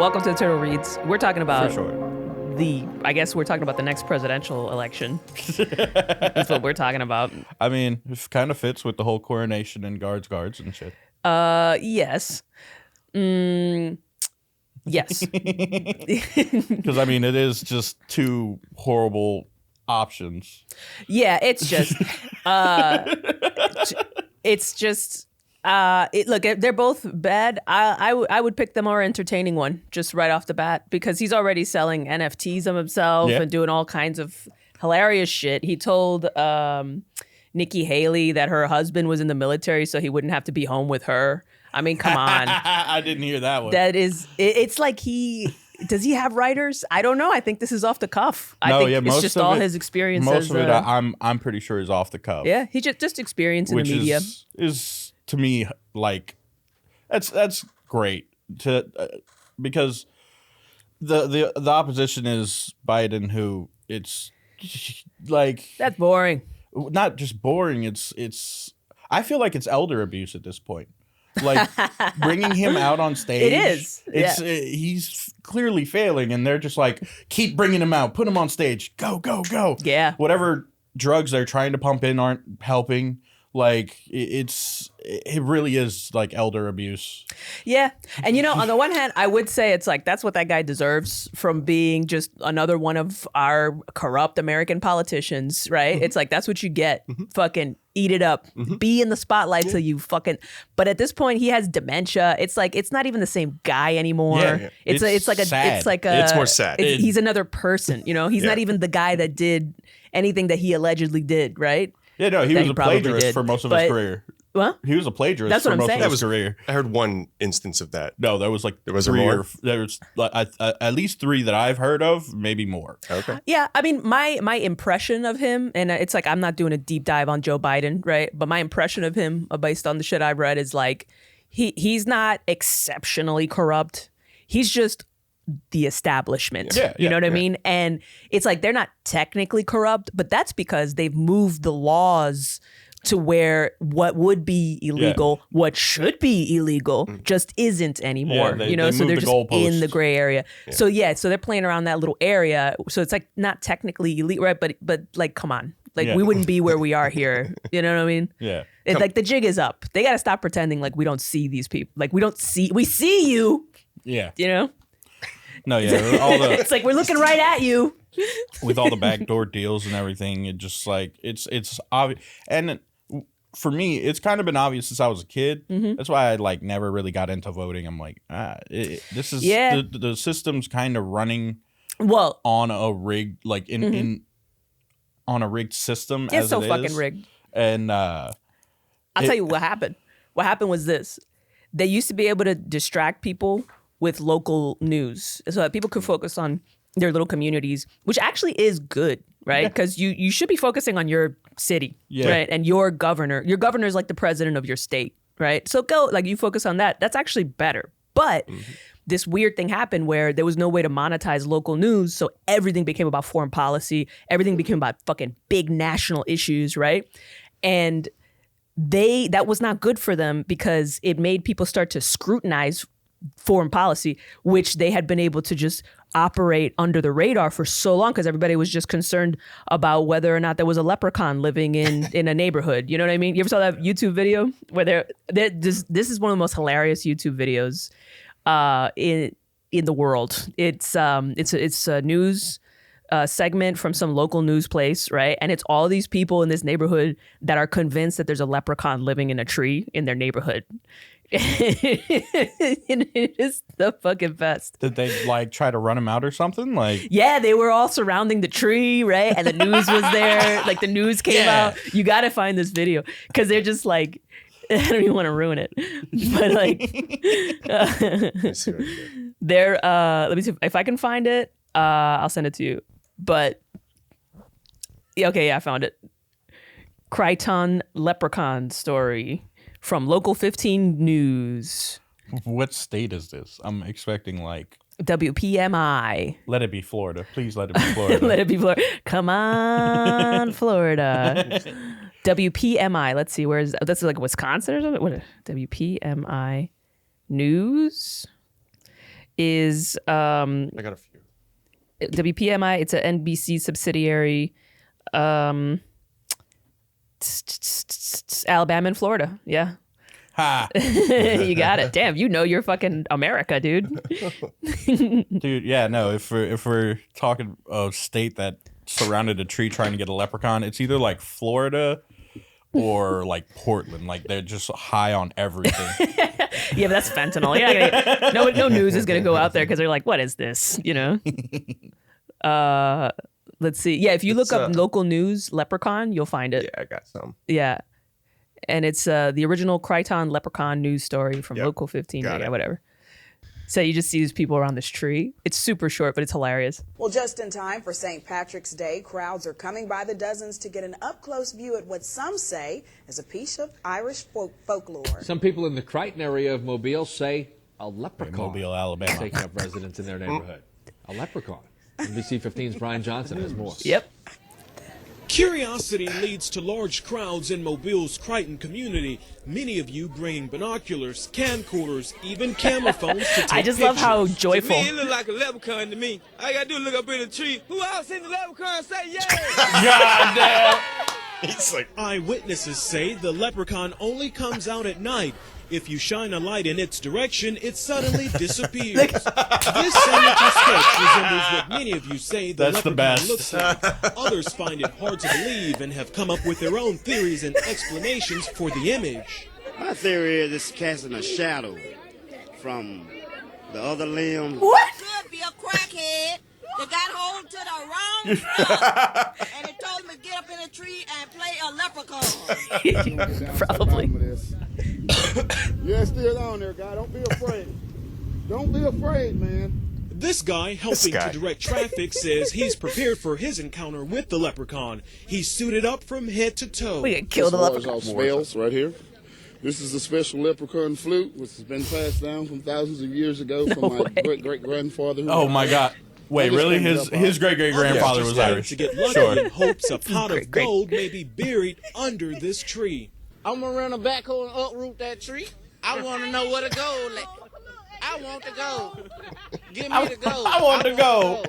welcome to Turtle Reads. We're talking about For sure. I guess we're talking about the next presidential election. That's what we're talking about. I mean, it kind of fits with the whole coronation and guards and shit. Yes. Yes. Because, I mean, it is just two horrible options. Yeah, it's just, look, they're both bad. I would pick the more entertaining one just right off the bat because he's already selling NFTs of himself and doing all kinds of hilarious shit. He told Nikki Haley that her husband was in the military so he wouldn't have to be home with her. I mean, come on. I didn't hear that one. It's like does he have writers? I don't know. I think this is off the cuff. I think it's just all his experiences. Most of it, I'm pretty sure is off the cuff. Yeah, he just experience in the media. Is to me like that's great because the opposition is Biden, who it's like that's boring. Not just boring. It's I feel like it's elder abuse at this point. Like bringing him out on stage. It is. He's clearly failing, and they're just like, keep bringing him out, put him on stage, go, go, go. Yeah. Whatever drugs they're trying to pump in aren't helping. Like it really is like elder abuse. Yeah. And on the one hand, I would say it's like that's what that guy deserves from being just another one of our corrupt American politicians, right? Mm-hmm. It's like that's what you get. Mm-hmm. Fucking eat it up. Mm-hmm. Be in the spotlight till you fucking. But at this point, he has dementia. It's like it's not even the same guy anymore. Yeah. It's more sad. He's another person. He's not even the guy that did anything that he allegedly did, right? Yeah, no, he was a plagiarist for most of his career. What? He was a plagiarist for most of his career. I heard one instance of that. No, there was like there was more. There was at least 3 that I've heard of, maybe more. Okay. Yeah, I mean, my impression of him, and it's like I'm not doing a deep dive on Joe Biden, right? But my impression of him, based on the shit I've read, is like he's not exceptionally corrupt. He's just the establishment. You know what I mean? And it's like they're not technically corrupt, but that's because they've moved the laws to where what would be illegal, what should be illegal, just isn't anymore. So they're just in the gray area. Yeah. So they're playing around that little area. So it's like not technically illegal, right? But like, come on. Like we wouldn't be where we are here. You know what I mean? Yeah. It's like the jig is up. They got to stop pretending like we don't see these people. Like we see you. Yeah. No, yeah. It's like we're looking right at you. With all the backdoor deals and everything, it just like it's obvious. And for me, it's kind of been obvious since I was a kid. Mm-hmm. That's why I like never really got into voting. I'm like, this is the system's kind of running on a rigged on a rigged system. It's so fucking rigged. And I'll tell you what happened. What happened was this: they used to be able to distract people with local news so that people could focus on their little communities, which actually is good, right? Because you should be focusing on your city, right? And your governor. Your governor is like the president of your state, right? So you focus on that. That's actually better. But this weird thing happened where there was no way to monetize local news, so everything became about foreign policy. Everything became about fucking big national issues, right? And that was not good for them because it made people start to scrutinize foreign policy, which they had been able to just operate under the radar for so long because everybody was just concerned about whether or not there was a leprechaun living in a neighborhood. You know what I mean? You ever saw that YouTube video where this is one of the most hilarious YouTube videos in the world. It's a news segment from some local news place, right? And it's all these people in this neighborhood that are convinced that there's a leprechaun living in a tree in their neighborhood. It is the fucking best. Did they like try to run him out or something? Like, yeah, they were all surrounding the tree, right? And the news was there. Like the news came out. You got to find this video because they're just like, I don't even want to ruin it, but like, they're. Let me see if I can find it. I'll send it to you. But okay, I found it. Crichton leprechaun story. From Local 15 News. What state is this? I'm expecting like WPMI. Let it be Florida. Please let it be Florida. Let it be Florida. Come on, Florida. WPMI. Let's see. That's like Wisconsin or something? What? WPMI News. is I got a few. WPMI. It's an NBC subsidiary. Alabama and Florida. Yeah. Ha. You got it. Damn, you know you're fucking America, dude. Dude, yeah, no. If we're talking a state that surrounded a tree trying to get a leprechaun, it's either like Florida or like Portland. Like they're just high on everything. Yeah, but that's fentanyl. Yeah, no news is gonna go out there because they're like, what is this? You know. Let's see. Yeah, if you look up local news leprechaun, you'll find it. Yeah, I got some. Yeah. And it's the original Crichton leprechaun news story from Local 15. Yeah, whatever. So you just see these people around this tree. It's super short, but it's hilarious. Well, just in time for St. Patrick's Day, crowds are coming by the dozens to get an up-close view at what some say is a piece of Irish folklore. Some people in the Crichton area of Mobile say a leprechaun. Mobile, Alabama. Taking up residence in their neighborhood. A leprechaun. NBC 15's Brian Johnson has more. Yep. Curiosity leads to large crowds in Mobile's Crichton community. Many of you bringing binoculars, camcorders, even camera phones to take I just pictures. love how joyful. To me, it look like a leprechaun to me. All I gotta do is look up in the tree. Who else seen the leprechaun? Say yeah! God damn. He's like, Eyewitnesses say the leprechaun only comes out at night. If you shine a light in its direction, it suddenly disappears. This amateur sketch resembles what many of you say the That's the leprechaun best. looks like. Others find it hard to believe and have come up with their own theories and explanations for the image. My theory is it's casting a shadow from the other limb. What? Could be a crackhead that got hold to the wrong stuff and it told him to get up in a tree and play a leprechaun. Probably. Yeah, it's still on there, guy. Don't be afraid. Don't be afraid, man. This guy helping to direct traffic says he's prepared for his encounter with the leprechaun. He's suited up from head to toe. We get killed a leprechaun. All spells right here. This is a special leprechaun flute, which has been passed down from thousands of years ago from my great-great-grandfather. Oh my God. Wait, really? His great-great-grandfather was Irish. To get lucky in hopes a pot of gold may be buried under this tree. I'm gonna run a backhoe and uproot that tree. I wanna know where to go. I want to go. Give me the gold. I want to go.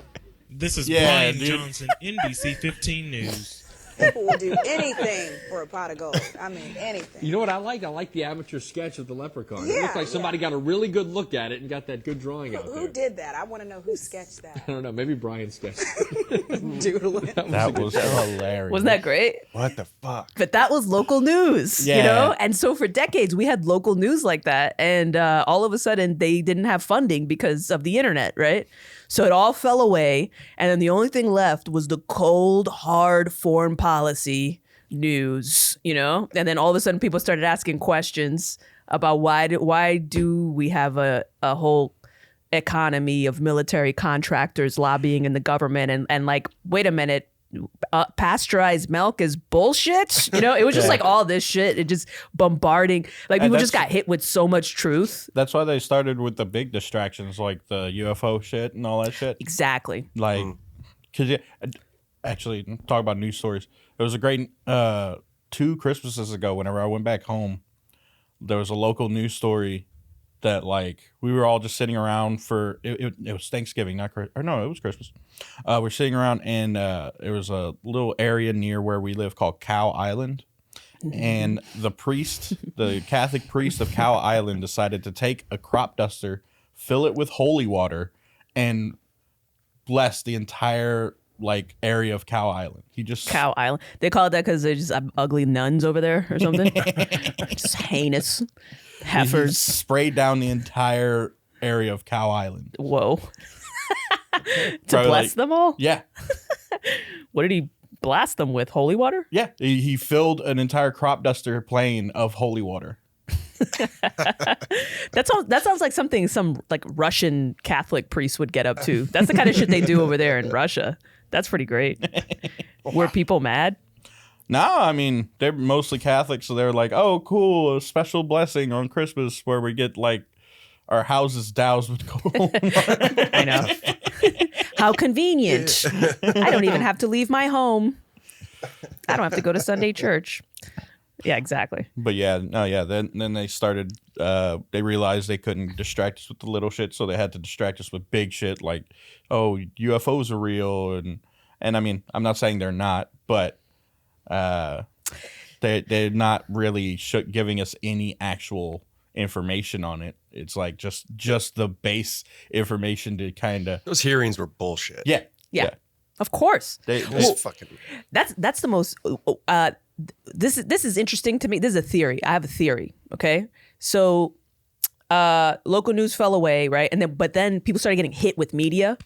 This is Brian Johnson, NBC 15 News. People will do anything for a pot of gold. I mean, anything. You know what I like? I like the amateur sketch of the leprechaun. Yeah, it looks like somebody got a really good look at it and got that good drawing out there. Who did that? I want to know who sketched that. I don't know. Maybe Brian sketched it. Doodling. That was hilarious. Wasn't that great? what the fuck? But that was local news, you Yeah. know? And so for decades, we had local news like that. And all of a sudden, they didn't have funding because of the internet, right? So it all fell away. And then the only thing left was the cold, hard foreign policy news, you know? And then all of a sudden, people started asking questions about why do we have a whole economy of military contractors lobbying in the government and like, wait a minute, pasteurized milk is bullshit. You know, it was just like all this shit. It just bombarding. Like people just got hit with so much truth. That's why they started with the big distractions like the UFO shit and all that shit. Exactly. Like, because actually, talk about news stories. It was a great 2 Christmases ago. Whenever I went back home, there was a local news story that like we were all just sitting around for it was Thanksgiving, not Christmas, or no, it was Christmas. We're sitting around and there was a little area near where we live called Cow Island, and the Catholic priest of Cow Island decided to take a crop duster, fill it with holy water, and bless the entire like area of Cow Island. He just Cow Island. They call it that because there's just ugly nuns over there or something. Just heinous heifers. He sprayed down the entire area of Cow Island. Whoa. To Probably bless them all? Yeah. What did he blast them with? Holy water? Yeah. He filled an entire crop duster plane of holy water. That sounds like something some like Russian Catholic priest would get up to. That's the kind of shit they do over there in Russia. That's pretty great. Were people mad? No, I mean, they're mostly Catholic, so they're like, oh, cool, a special blessing on Christmas where we get like our houses doused with gold. I know. How convenient. I don't even have to leave my home. I don't have to go to Sunday church. Yeah, exactly. But yeah, no, yeah. Then they started. They realized they couldn't distract us with the little shit, so they had to distract us with big shit like, oh, UFOs are real, and I mean, I'm not saying they're not, but they're not really giving us any actual information on it. It's like just the base information to kind of. Those hearings were bullshit. Yeah. Of course. They fucking. That's the most. This is interesting to me. This is a theory. I have a theory. Okay, so local news fell away, right? But then people started getting hit with media.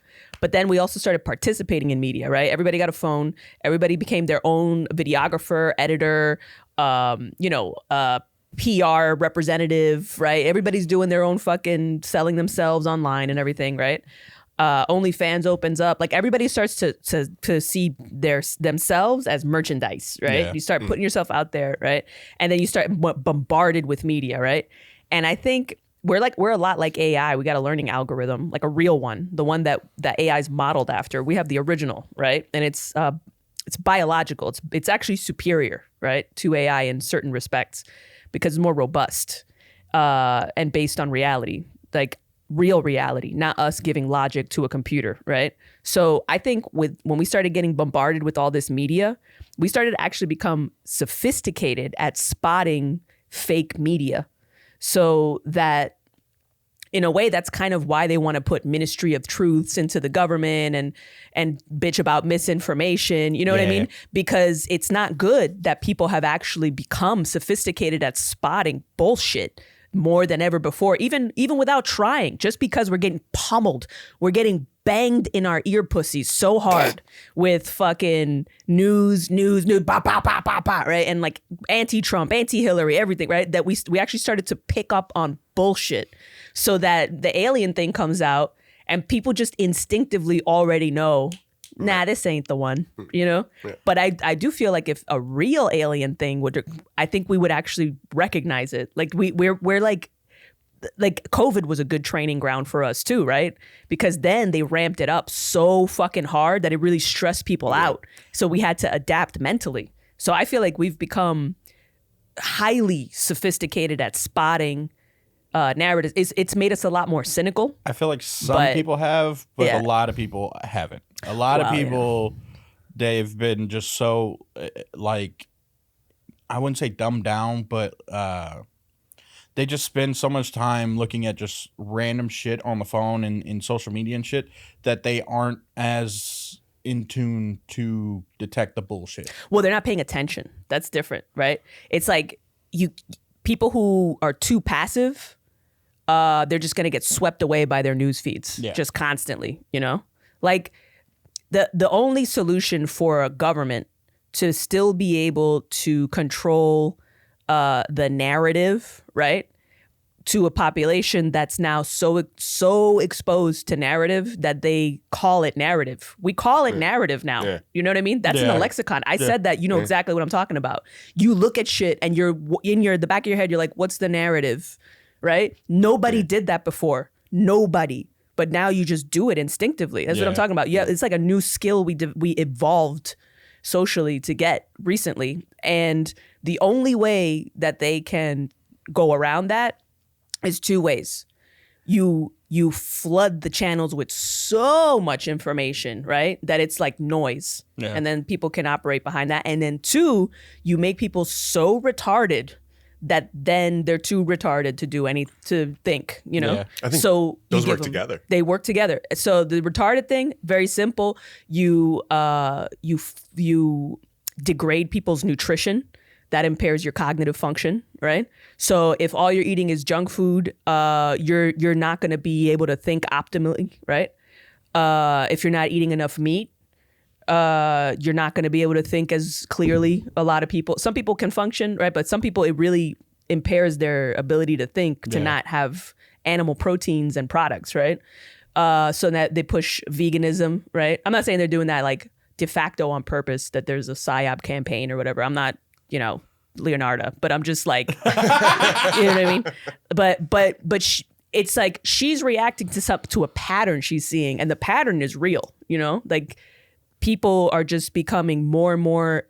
But then we also started participating in media, right? Everybody got a phone. Everybody became their own videographer, editor, PR representative, right? Everybody's doing their own fucking selling themselves online and everything, right? OnlyFans opens up. Like everybody starts to see themselves as merchandise, right? Yeah. You start putting yourself out there, right? And then you start bombarded with media, right? And I think we're a lot like AI. We got a learning algorithm, like a real one, the one that AI is modeled after. We have the original, right? And it's biological. It's actually superior, right, to AI in certain respects because it's more robust and based on reality, like real reality, not us giving logic to a computer, right? So I think when we started getting bombarded with all this media, we started to actually become sophisticated at spotting fake media. So that in a way, that's kind of why they want to put Ministry of Truths into the government and bitch about misinformation. You know what I mean? Because it's not good that people have actually become sophisticated at spotting bullshit more than ever before, even without trying, just because we're getting pummeled. We're getting banged in our ear pussies so hard with fucking news, bah, bah, bah, bah, bah, right? And like anti-Trump, anti-Hillary, everything, right? That we actually started to pick up on bullshit so that the alien thing comes out and people just instinctively already know, nah, this ain't the one, you know? Yeah. But I do feel like if a real alien thing I think we would actually recognize it. Like we're like COVID was a good training ground for us too, right? Because then they ramped it up so fucking hard that it really stressed people out. So we had to adapt mentally. So I feel like we've become highly sophisticated at spotting narratives. It's made us a lot more cynical. I feel like some people have, but a lot of people haven't. A lot of people, they've been just so, like, I wouldn't say dumbed down, but they just spend so much time looking at just random shit on the phone and in social media and shit that they aren't as in tune to detect the bullshit. Well, they're not paying attention. That's different, right? It's like people who are too passive, they're just going to get swept away by their news feeds just constantly, you know? Like the only solution for a government to still be able to control the narrative, right, to a population that's now so exposed to narrative that they call it narrative. We call it narrative now. Yeah. You know what I mean? That's in the lexicon. I said that. You know exactly what I'm talking about. You look at shit and you're in the back of your head. You're like, what's the narrative, right? Nobody did that before. Nobody. But now you just do it instinctively. That's what I'm talking about. Yeah, it's like a new skill we evolved socially to get recently. And the only way that they can go around that is two ways. You flood the channels with so much information, right, that it's like noise. Yeah. And then people can operate behind that. And then two, you make people so retarded that then they're too retarded to think, you know? Yeah. I think so those work together. They work together. So the retarded thing, very simple. You degrade people's nutrition. That impairs your cognitive function, right? So if all you're eating is junk food, you're not going to be able to think optimally, right? If you're not eating enough meat, you're not going to be able to think as clearly. Some people can function, right? But some people, it really impairs their ability to think, to not have animal proteins and products, right? So that they push veganism, right? I'm not saying they're doing that like de facto on purpose, that there's a PSYOP campaign or whatever. I'm not, Leonardo, but I'm just like, you know what I mean? But it's like she's reacting to a pattern she's seeing, and the pattern is real, like people are just becoming more and more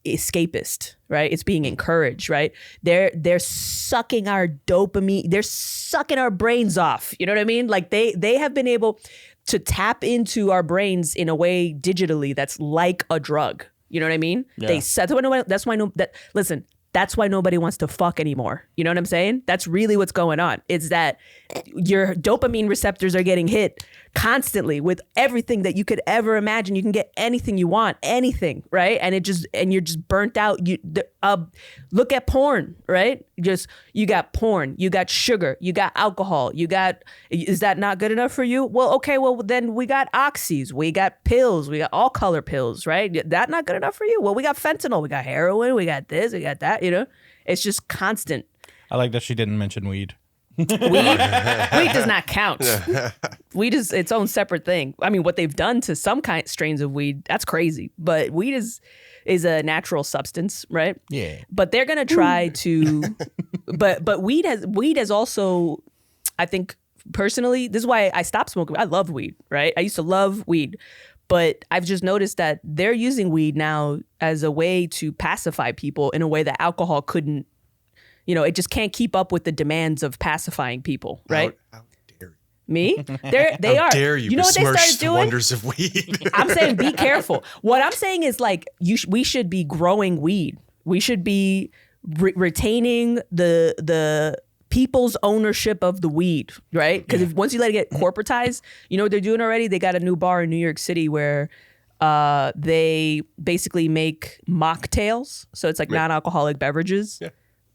escapist, right? It's being encouraged, right? They're sucking our dopamine. They're sucking our brains off. You know what I mean? Like they have been able to tap into our brains in a way digitally that's like a drug. You know what I mean? Yeah. That's why nobody wants to fuck anymore. You know what I'm saying? That's really what's going on. It's that your dopamine receptors are getting hit constantly with everything that you could ever imagine. You can get anything you want, anything, right? And you're just burnt out. Look at porn, right? You got porn, you got sugar, you got alcohol, is that not good enough for you? Well, okay, then we got oxys, we got pills, we got all color pills, right? That not good enough for you? Well, we got fentanyl, we got heroin, we got this, we got that, It's just constant. I like that she didn't mention weed. Weed does not count. Weed is its own separate thing. I mean, what they've done to some strains of weed, that's crazy. But weed is a natural substance, right? Yeah. But they're gonna try to. but weed has also, I think personally, this is why I stopped smoking. I love weed, right? I used to love weed. But I've just noticed that they're using weed now as a way to pacify people in a way that alcohol couldn't. It just can't keep up with the demands of pacifying people, right? How dare you? Me? They How are. dare you know what they besmirch started the doing? wonders of weed? I'm saying be careful. What I'm saying is like we should be growing weed. We should be retaining the people's ownership of the weed, right? Because once you let it get corporatized, you know what they're doing already? They got a new bar in New York City where they basically make mocktails. So it's like non-alcoholic beverages. Yeah.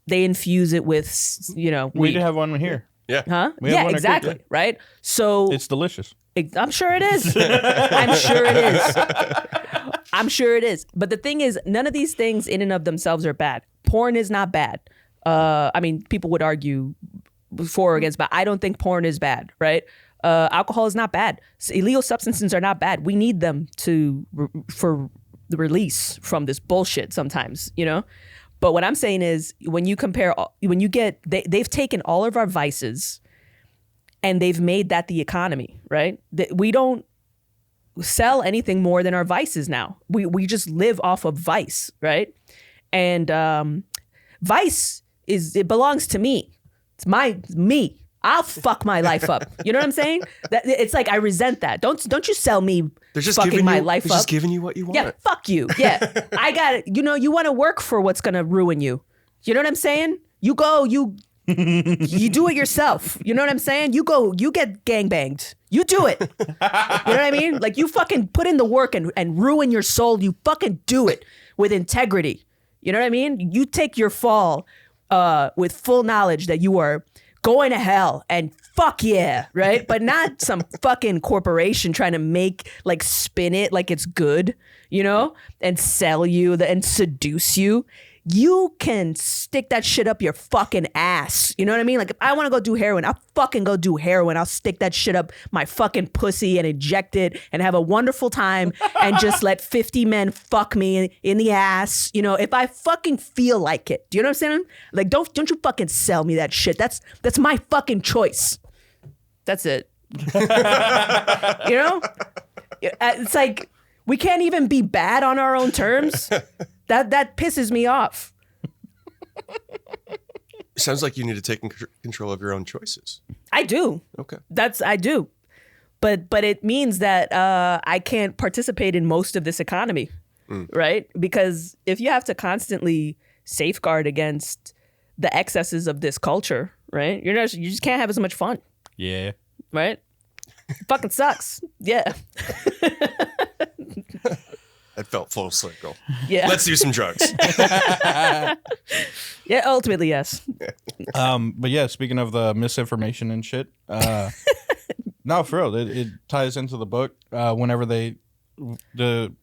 They infuse it with, weed. We did have one here. Yeah. Huh? We have Yeah, one at exactly. Creek. Right? So It's delicious. I'm sure it is. I'm sure it is. I'm sure it is. But the thing is, none of these things in and of themselves are bad. Porn is not bad. I mean, people would argue for or against, but I don't think porn is bad, right? Alcohol is not bad. Illegal substances are not bad. We need them for the release from this bullshit sometimes, But what I'm saying is when you compare, they've taken all of our vices and they've made that the economy, right? We don't sell anything more than our vices now. We just live off of vice, right? And vice it belongs to me. It's me. I'll fuck my life up. You know what I'm saying? It's like I resent that. Don't you sell me fucking my life up. They're just giving you what you want. Yeah, fuck you. Yeah. I got it. You want to work for what's going to ruin you. You know what I'm saying? You go, you do it yourself. You know what I'm saying? You go, you get gangbanged. You do it. You know what I mean? Like you fucking put in the work and ruin your soul. You fucking do it with integrity. You know what I mean? You take your fall with full knowledge that you are going to hell and fuck yeah, right? But not some fucking corporation trying to spin it like it's good, and sell you and seduce you. You can stick that shit up your fucking ass. You know what I mean? Like if I want to go do heroin, I'll fucking go do heroin. I'll stick that shit up my fucking pussy and inject it and have a wonderful time and just let 50 men fuck me in the ass. If I fucking feel like it. Do you know what I'm saying? Like don't you fucking sell me that shit. That's my fucking choice. That's it. It's like we can't even be bad on our own terms. That pisses me off. Sounds like you need to take control of your own choices. I do. Okay. I do. But it means that I can't participate in most of this economy, right? Because if you have to constantly safeguard against the excesses of this culture, right? You just can't have as much fun. Yeah. Right? It fucking sucks. Yeah. That felt full circle. Yeah. Let's do some drugs. Yeah, ultimately, yes. But yeah, speaking of the misinformation and shit, no, for real, it ties into the book. Whenever the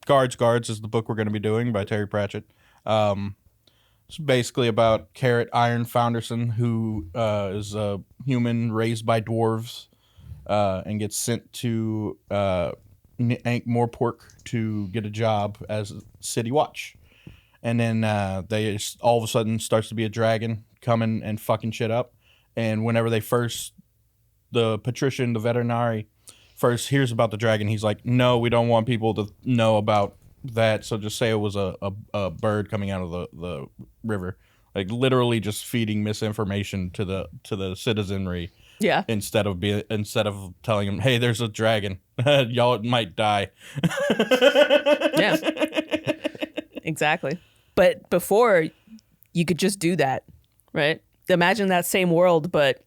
Guards is the book we're going to be doing by Terry Pratchett. It's basically about Carrot Iron Founderson, who is a human raised by dwarves and gets sent to Ankh-Morpork to get a job as city watch. And then they all of a sudden starts to be a dragon coming and fucking shit up. And whenever the patrician, the veterinary, first hears about the dragon, he's like, no, we don't want people to know about that, so just say it was a bird coming out of the river, like literally just feeding misinformation to the citizenry. Yeah. Instead of telling them, hey, there's a dragon, y'all might die. Yeah. Exactly. But before, you could just do that, right? Imagine that same world, but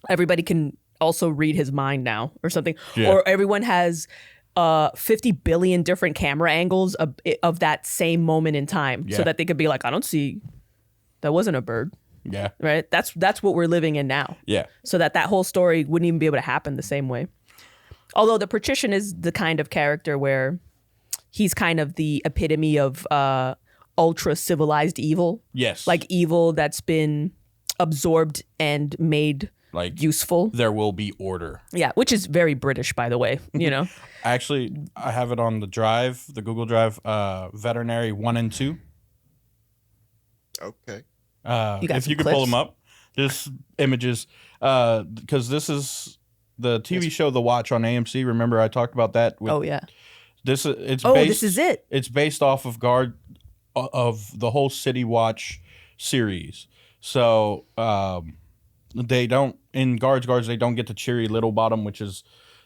everybody can also read his mind now or something. Yeah. Or everyone has 50 billion different camera angles of that same moment in time, so that they could be like, I don't see, that wasn't a bird. Yeah. Right? That's what we're living in now. Yeah. So that whole story wouldn't even be able to happen the same way. Although the Patrician is the kind of character where he's kind of the epitome of ultra civilized evil. Yes. Like evil that's been absorbed and made like useful. There will be order. Yeah, which is very British, by the way, you know. Actually, I have it on the drive, the Google Drive, Veterinary 1 and 2. Okay. If you could pull them up, just images, because this is the TV show The Watch on AMC. Remember, I talked about that. Oh yeah. This is it. It's based off of the whole City Watch series. So they don't in Guards they don't get to Cheery Littlebottom, which is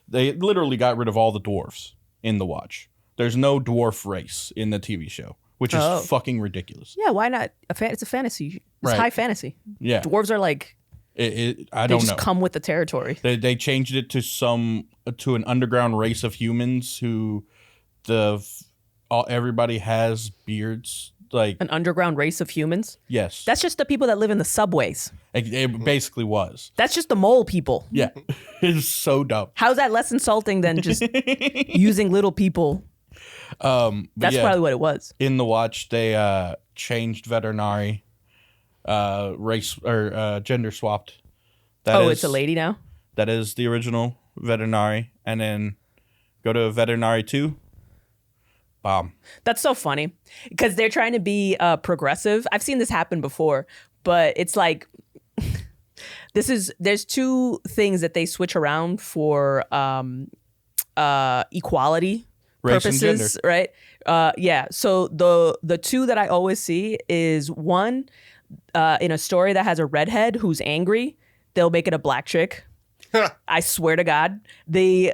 they literally got rid of all the dwarves in The Watch. There's no dwarf race in the TV show, which is fucking ridiculous. Yeah, why not? It's a fantasy. It's Right. high fantasy. Yeah. Dwarves are like I they don't just know. come with the territory. They changed it to an underground race of humans who everybody has beards. Like An underground race of humans. yes, That's just the people that live in the subways. it basically was. That's just the mole people. Yeah, it's so dumb. How's that less insulting than just using little people? That's probably what it was. In The Watch, they changed veterinary race or gender swapped. It's a lady now? That is the original veterinary, and then go to veterinary 2. Bomb. That's so funny because they're trying to be progressive. I've seen this happen before, but it's like there's two things that they switch around for equality Race and purposes, right? Yeah. So the two that I always see is one in a story that has a redhead who's angry, they'll make it a black chick. I swear to God. The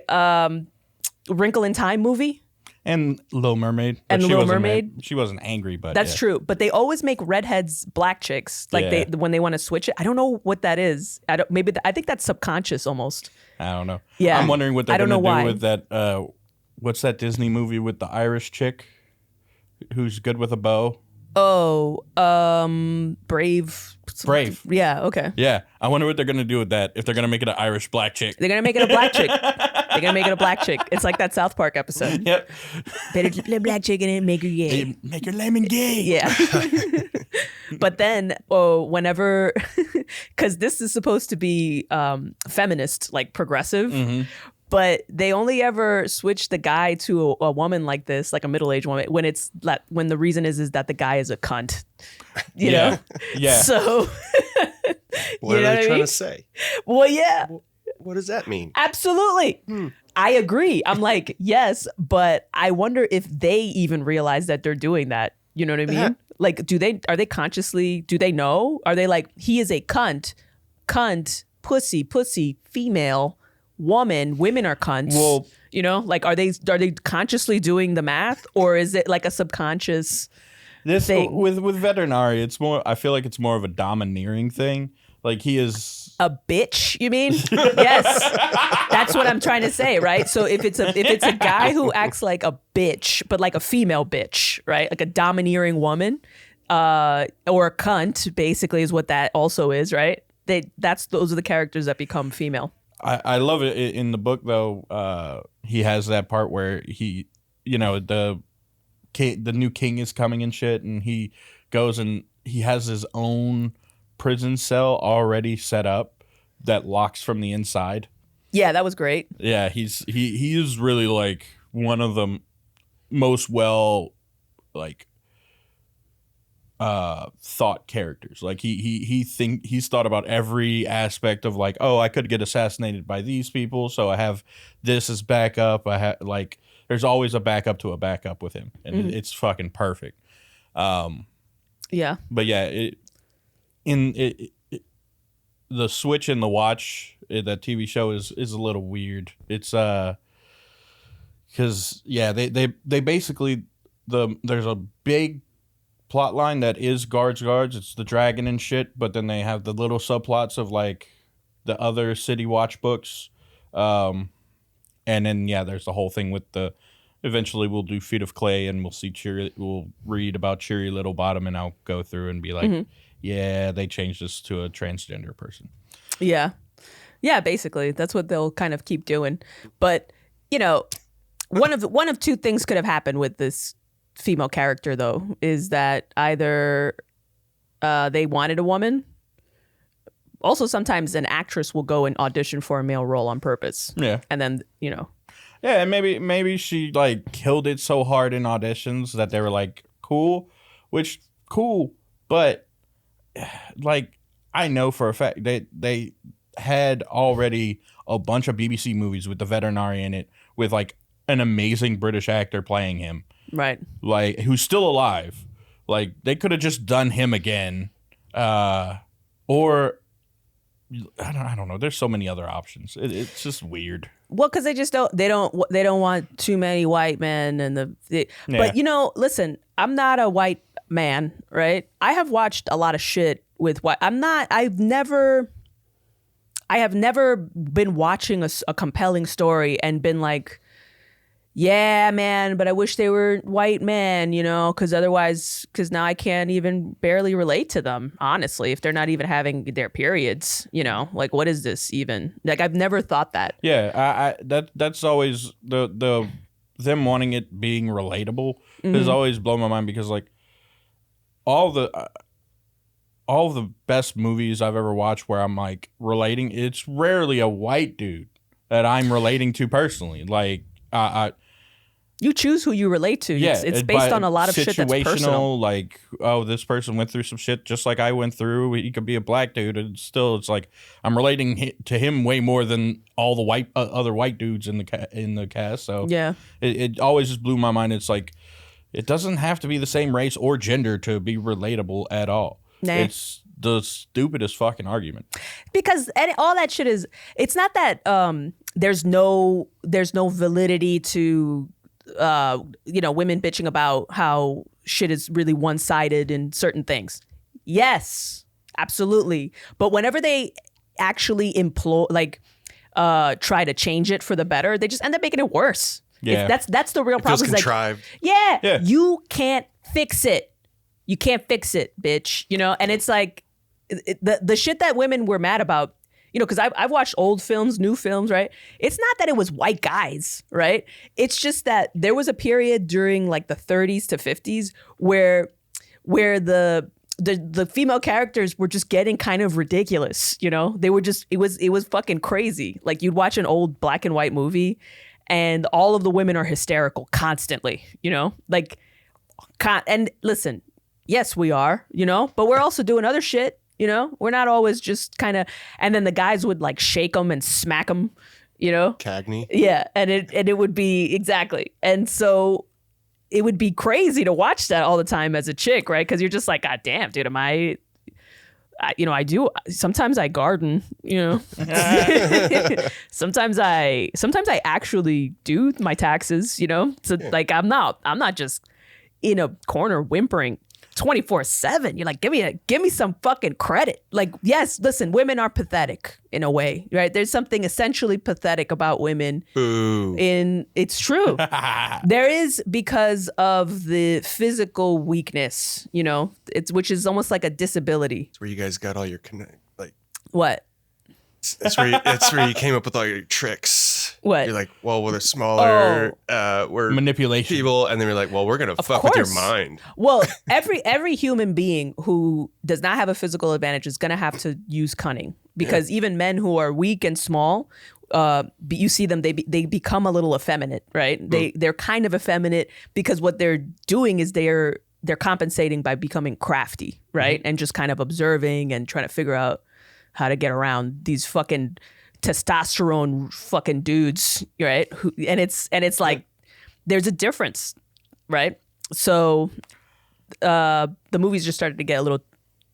Wrinkle in Time movie. And Little Mermaid. And She Little wasn't Mermaid. She wasn't angry, but That's yeah. true. But they always make redheads black chicks. Like Yeah. when they want to switch it. I don't know what that is. I think that's subconscious almost. I don't know. Yeah. I'm wondering what I they're don't going know to do why. with that. What's that Disney movie with the Irish chick who's good with a bow? Oh, Brave. Brave. Yeah, okay. Yeah. I wonder what they're going to do with that, if they're going to make it an Irish black chick. They're going to make it a black chick. They're going to make it a black chick. It's like that South Park episode. Yep. Better let a black chick in it and make her gay. Make her lemon gay. Yeah. But then whenever, because this is supposed to be feminist, like progressive, but they only ever switch the guy to a woman like this, like a middle-aged woman, when the reason is that the guy is a cunt. You know? Yeah. So What you are know they I trying mean? to say? Well, yeah. What does that mean? Absolutely. I agree. I'm like, yes, but I wonder if they even realize that they're doing that. You know what I mean? Yeah. Like, are they consciously, do they know? Are they like, he is a cunt, pussy, female, woman, women are cunts. Well, you know, like, are they consciously doing the math, or is it like a subconscious This thing? with veterinary, it's more. I feel like it's more of a domineering thing. Like he is A bitch, you mean? Yes. That's what I'm trying to say, right? So if it's a guy who acts like a bitch, but like a female bitch, right? Like a domineering woman, or a cunt, basically is what that also is, right? Those are the characters that become female. I love it in the book though. He has that part where he, the new king is coming and shit, and he goes and he has his own prison cell already set up that locks from the inside. Yeah, that was great. Yeah, he is really like one of the most thought characters. Like he's thought about every aspect of like, oh, I could get assassinated by these people, so I have this as backup. I have like there's always a backup to a backup with him, and it's fucking perfect. Yeah. But yeah, the switch in the watch, that TV show is a little weird. It's because they basically there's a big plot line that is guards. It's the dragon and shit, but then they have the little subplots of like the other City Watch books, and then there's the whole thing with the. Eventually, we'll do Feet of Clay, and we'll read about Cheery Little Bottom, and I'll go through and be like, yeah, they changed this to a transgender person. Yeah. Yeah, basically. That's what they'll kind of keep doing. But, you know, one of two things could have happened with this female character, though, is that either they wanted a woman. Also, sometimes an actress will go and audition for a male role on purpose. Yeah. And then, you know. Yeah, and maybe she like killed it so hard in auditions that they were like, cool, but like I know for a fact they had already a bunch of BBC movies with the veterinary in it with like an amazing British actor playing him. Right. Like who's still alive. Like they could have just done him again. Or I don't know. There's so many other options. It's just weird. Well, because they don't want too many white men but you know, listen, I'm not a white man, right? I have watched a lot of shit with white. I have never been watching a compelling story and been like, yeah, man, but I wish they were white men, you know, because now I can't even barely relate to them, honestly, if they're not even having their periods, you know, like, what is this even? Like, I've never thought that. Yeah, that's always the them wanting it being relatable has always blown my mind because, like, all the best movies I've ever watched where I'm, like, relating, it's rarely a white dude that I'm relating to personally. Like, you choose who you relate to. Yeah, it's based on a lot of shit that's personal. Like, oh, this person went through some shit just like I went through. He could be a black dude, and still, it's like I'm relating to him way more than all the other white dudes in the cast. So yeah, it always just blew my mind. It's like it doesn't have to be the same race or gender to be relatable at all. Nah. It's the stupidest fucking argument. Because all that shit is. It's not that there's no validity to. Women bitching about how shit is really one-sided in certain things. Yes, absolutely. But whenever they actually try to change it for the better, they just end up making it worse. Yeah, that's the real problem. It feels contrived. Yeah, you can't fix it. You can't fix it, bitch. You know, and it's like the shit that women were mad about. You know, because I've watched old films, new films, right? It's not that it was white guys, right? It's just that there was a period during like the 30s to 50s where the female characters were just getting kind of ridiculous. You know, they were just it was fucking crazy. Like you'd watch an old black and white movie, and all of the women are hysterical constantly. You know, like and listen, yes, we are. You know, but we're also doing other shit. You know, we're not always just kind of, and then the guys would like shake them and smack them, you know? Cagney. Yeah. And it would be exactly. And so it would be crazy to watch that all the time as a chick, right? Because you're just like, God damn, dude, I do. Sometimes I garden, you know, sometimes I actually do my taxes, you know? So like, I'm not just in a corner whimpering 24/7. You're like, give me some fucking credit. Like, yes, listen, women are pathetic in a way, right? There's something essentially pathetic about women. Boo. It's true. There is, because of the physical weakness, you know, which is almost like a disability. It's where you guys got all your What? That's where you came up with all your tricks. What? You're like, well, we're smaller, we're manipulation people, and then we're like, well, we're gonna fuck with your mind. Well, every human being who does not have a physical advantage is gonna have to use cunning, because even men who are weak and small, you see them, they become a little effeminate, right? They're kind of effeminate because what they're doing is they're compensating by becoming crafty, right? And just kind of observing and trying to figure out how to get around these fucking testosterone fucking dudes, right? And it's like, there's a difference, right? So the movies just started to get a little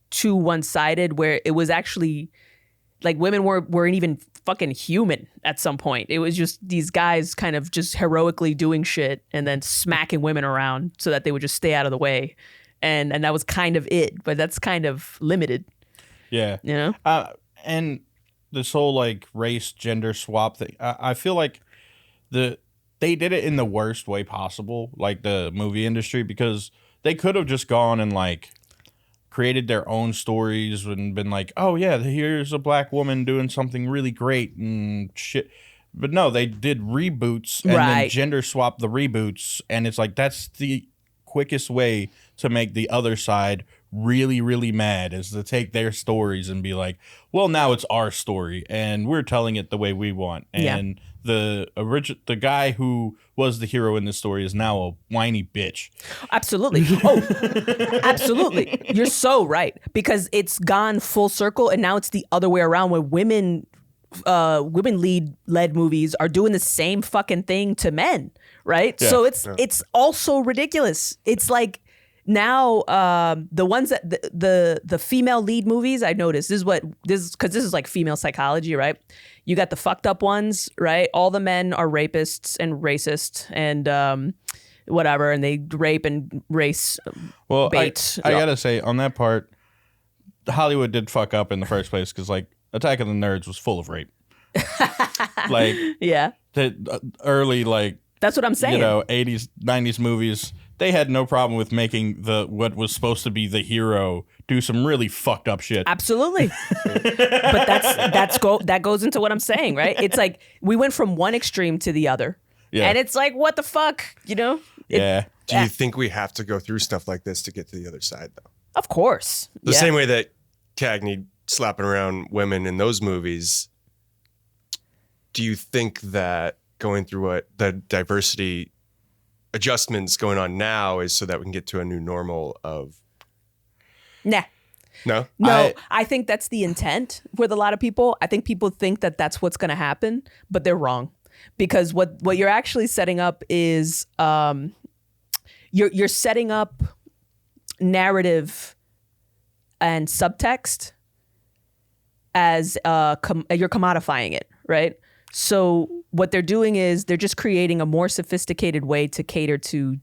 too one-sided, where it was actually like women weren't even fucking human at some point. It was just these guys kind of just heroically doing shit and then smacking women around so that they would just stay out of the way. And that was kind of it, but that's kind of limited. Yeah. You know? And this whole like race gender swap thing, I feel like they did it in the worst way possible, like the movie industry, because they could have just gone and like created their own stories and been like, oh yeah, here's a black woman doing something really great and shit. But no, they did reboots and then gender swap the reboots, and it's like that's the quickest way to make the other side really, really mad, is to take their stories and be like, well, now it's our story and we're telling it the way we want. And the guy who was the hero in this story is now a whiny bitch. Absolutely. Oh, absolutely. You're so right, because it's gone full circle, and now it's the other way around, where women led movies are doing the same fucking thing to men, right? Yeah. So it's also ridiculous. It's like now the ones that the female lead movies, I noticed because this is like female psychology, right? You got the fucked up ones, right? All the men are rapists and racist and whatever, and they rape and race bait. I gotta say, on that part, Hollywood did fuck up in the first place, because like Attack of the Nerds was full of rape. Like, yeah, the early, like, that's what I'm saying. 80s, 90s movies, they had no problem with making what was supposed to be the hero do some really fucked up shit. Absolutely. But that goes into what I'm saying, right? It's like we went from one extreme to the other. Yeah. And it's like, what the fuck, Yeah. Do you think we have to go through stuff like this to get to the other side, though? Of course. The same way that Cagney slapping around women in those movies, do you think that going through what the diversity adjustments going on now is so that we can get to a new normal of... Nah. No? No, I think that's the intent with a lot of people. I think people think that that's what's going to happen, but they're wrong. Because what you're actually setting up is you're setting up narrative and subtext as you're commodifying it, right? So what they're doing is they're just creating a more sophisticated way to cater to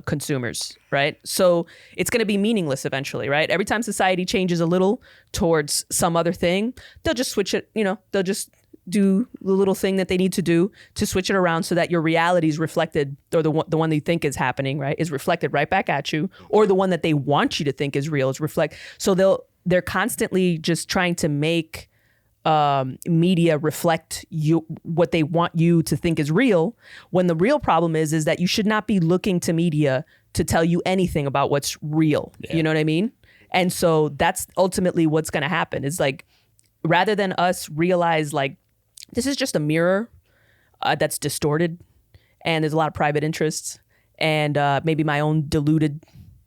consumers, right? So it's going to be meaningless eventually, right? Every time society changes a little towards some other thing, they'll just switch it, they'll just do the little thing that they need to do to switch it around so that your reality is reflected, or the one that you think is happening, right, is reflected right back at you, or the one that they want you to think is real is reflect. So they're constantly just trying to make media reflect what they want you to think is real, when the real problem is that you should not be looking to media to tell you anything about what's real. Yeah. You know what I mean? And so that's ultimately what's going to happen, is like, rather than us realize like this is just a mirror that's distorted, and there's a lot of private interests and maybe my own deluded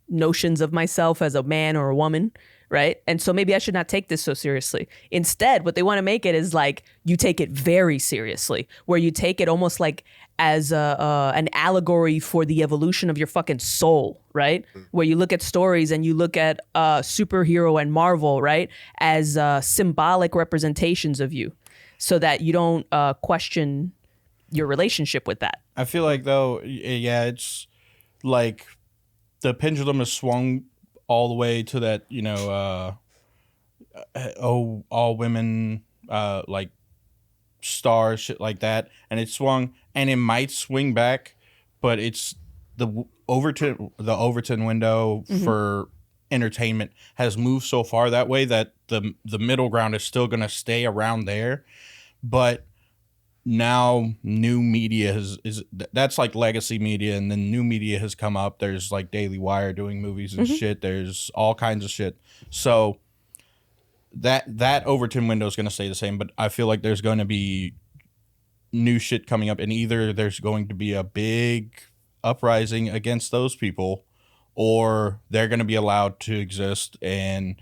notions of myself as a man or a woman, right? And so maybe I should not take this so seriously. Instead, what they want to make it is like you take it very seriously, where you take it almost like as an allegory for the evolution of your fucking soul, right? Where you look at stories and you look at superhero and Marvel, right, as symbolic representations of you, so that you don't question your relationship with that. I feel like, though, yeah, it's like the pendulum has swung all the way to that, all women, like stars, shit like that. And it swung, and it might swing back, but it's the Overton window for entertainment has moved so far that way that the middle ground is still going to stay around there. But now new media that's like legacy media, and then new media has come up. There's like Daily Wire doing movies and shit. There's all kinds of shit. So that Overton window is going to stay the same, but I feel like there's going to be new shit coming up, and either there's going to be a big uprising against those people, or they're going to be allowed to exist, and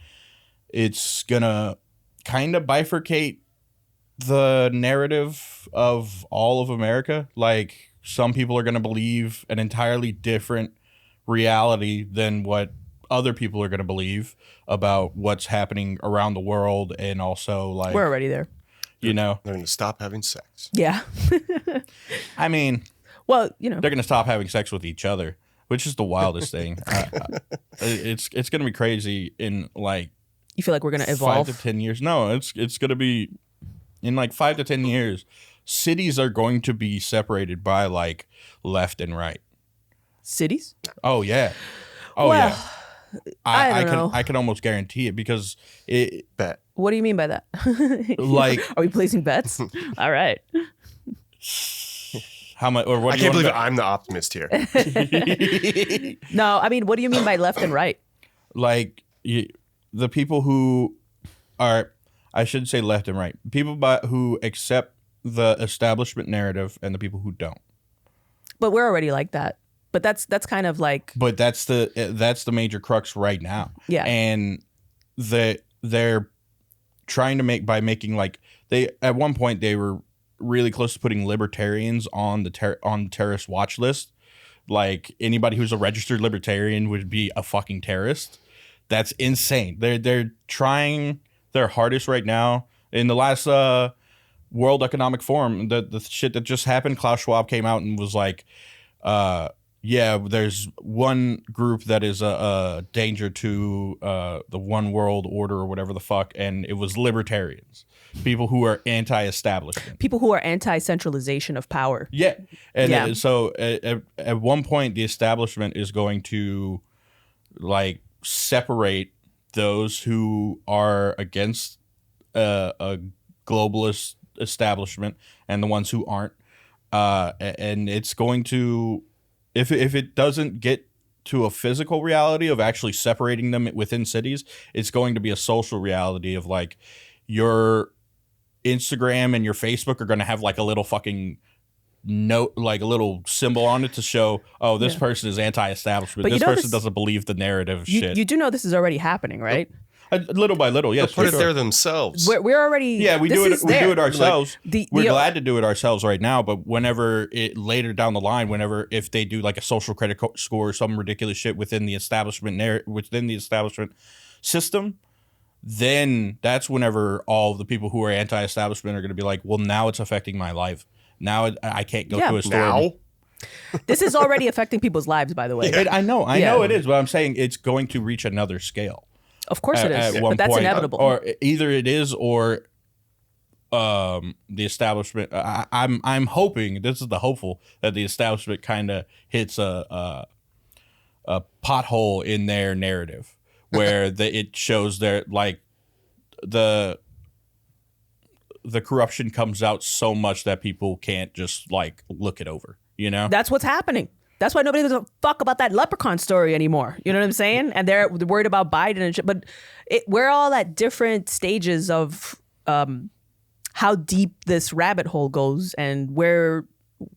it's going to kind of bifurcate the narrative of all of America. Like, some people are going to believe an entirely different reality than what other people are going to believe about what's happening around the world. And also, like, we're already there. You know, they're going to stop having sex. Yeah. I mean, well, you know, they're going to stop having sex with each other, which is the wildest thing. It's going to be crazy in like. You feel like we're going to evolve 5 to 10 years? No, it's going to be in like 5 to 10 years. Cities are going to be separated by like left and right. Cities? Oh yeah. Oh well, yeah. I don't know. I can almost guarantee it because it. Bet. What do you mean by that? Like, are we placing bets? All right. How much? Or what? I can't believe I'm the optimist here. No, I mean, what do you mean by left and right? Like the people who are, I should say left and right. People who accept the establishment narrative and the people who don't. But we're already like that. But that's kind of like. But that's the major crux right now. Yeah. And they're trying to making like they at one point they were really close to putting libertarians on the terrorist watch list. Like anybody who's a registered libertarian would be a fucking terrorist. That's insane. They're trying their hardest right now. In the last World Economic Forum, the shit that just happened, Klaus Schwab came out and was like, yeah, there's one group that is a danger to the one world order or whatever the fuck, and it was libertarians, people who are anti-establishment, people who are anti-centralization of power. Yeah, and so at one point, the establishment is going to like separate those who are against a globalist establishment and the ones who aren't, and it's going to. If it doesn't get to a physical reality of actually separating them within cities, it's going to be a social reality of like your Instagram and your Facebook are going to have like a little fucking note, like a little symbol on it to show, oh, this person is anti-establishment. But this person doesn't believe the narrative shit. You do know this is already happening, right? Little by little, yes. They'll put it there themselves. We're already. Yeah, we do it. We do it ourselves. Like, we're glad to do it ourselves right now. But whenever later down the line, if they do like a social credit score or some ridiculous shit within the establishment system, then that's whenever all the people who are anti-establishment are going to be like, well, now it's affecting my life. Now I can't go to a store. Now? This is already affecting people's lives, by the way. Yeah. I know it is, but I'm saying it's going to reach another scale. Of course it is, but that's inevitable. Or either it is, or the establishment. I'm hoping, this is the hopeful, that the establishment kind of hits a pothole in their narrative where it shows their like the corruption comes out so much that people can't just like look it over. You know, that's what's happening. That's why nobody gives a fuck about that leprechaun story anymore. You know what I'm saying? And they're worried about Biden and shit. But we're all at different stages of how deep this rabbit hole goes and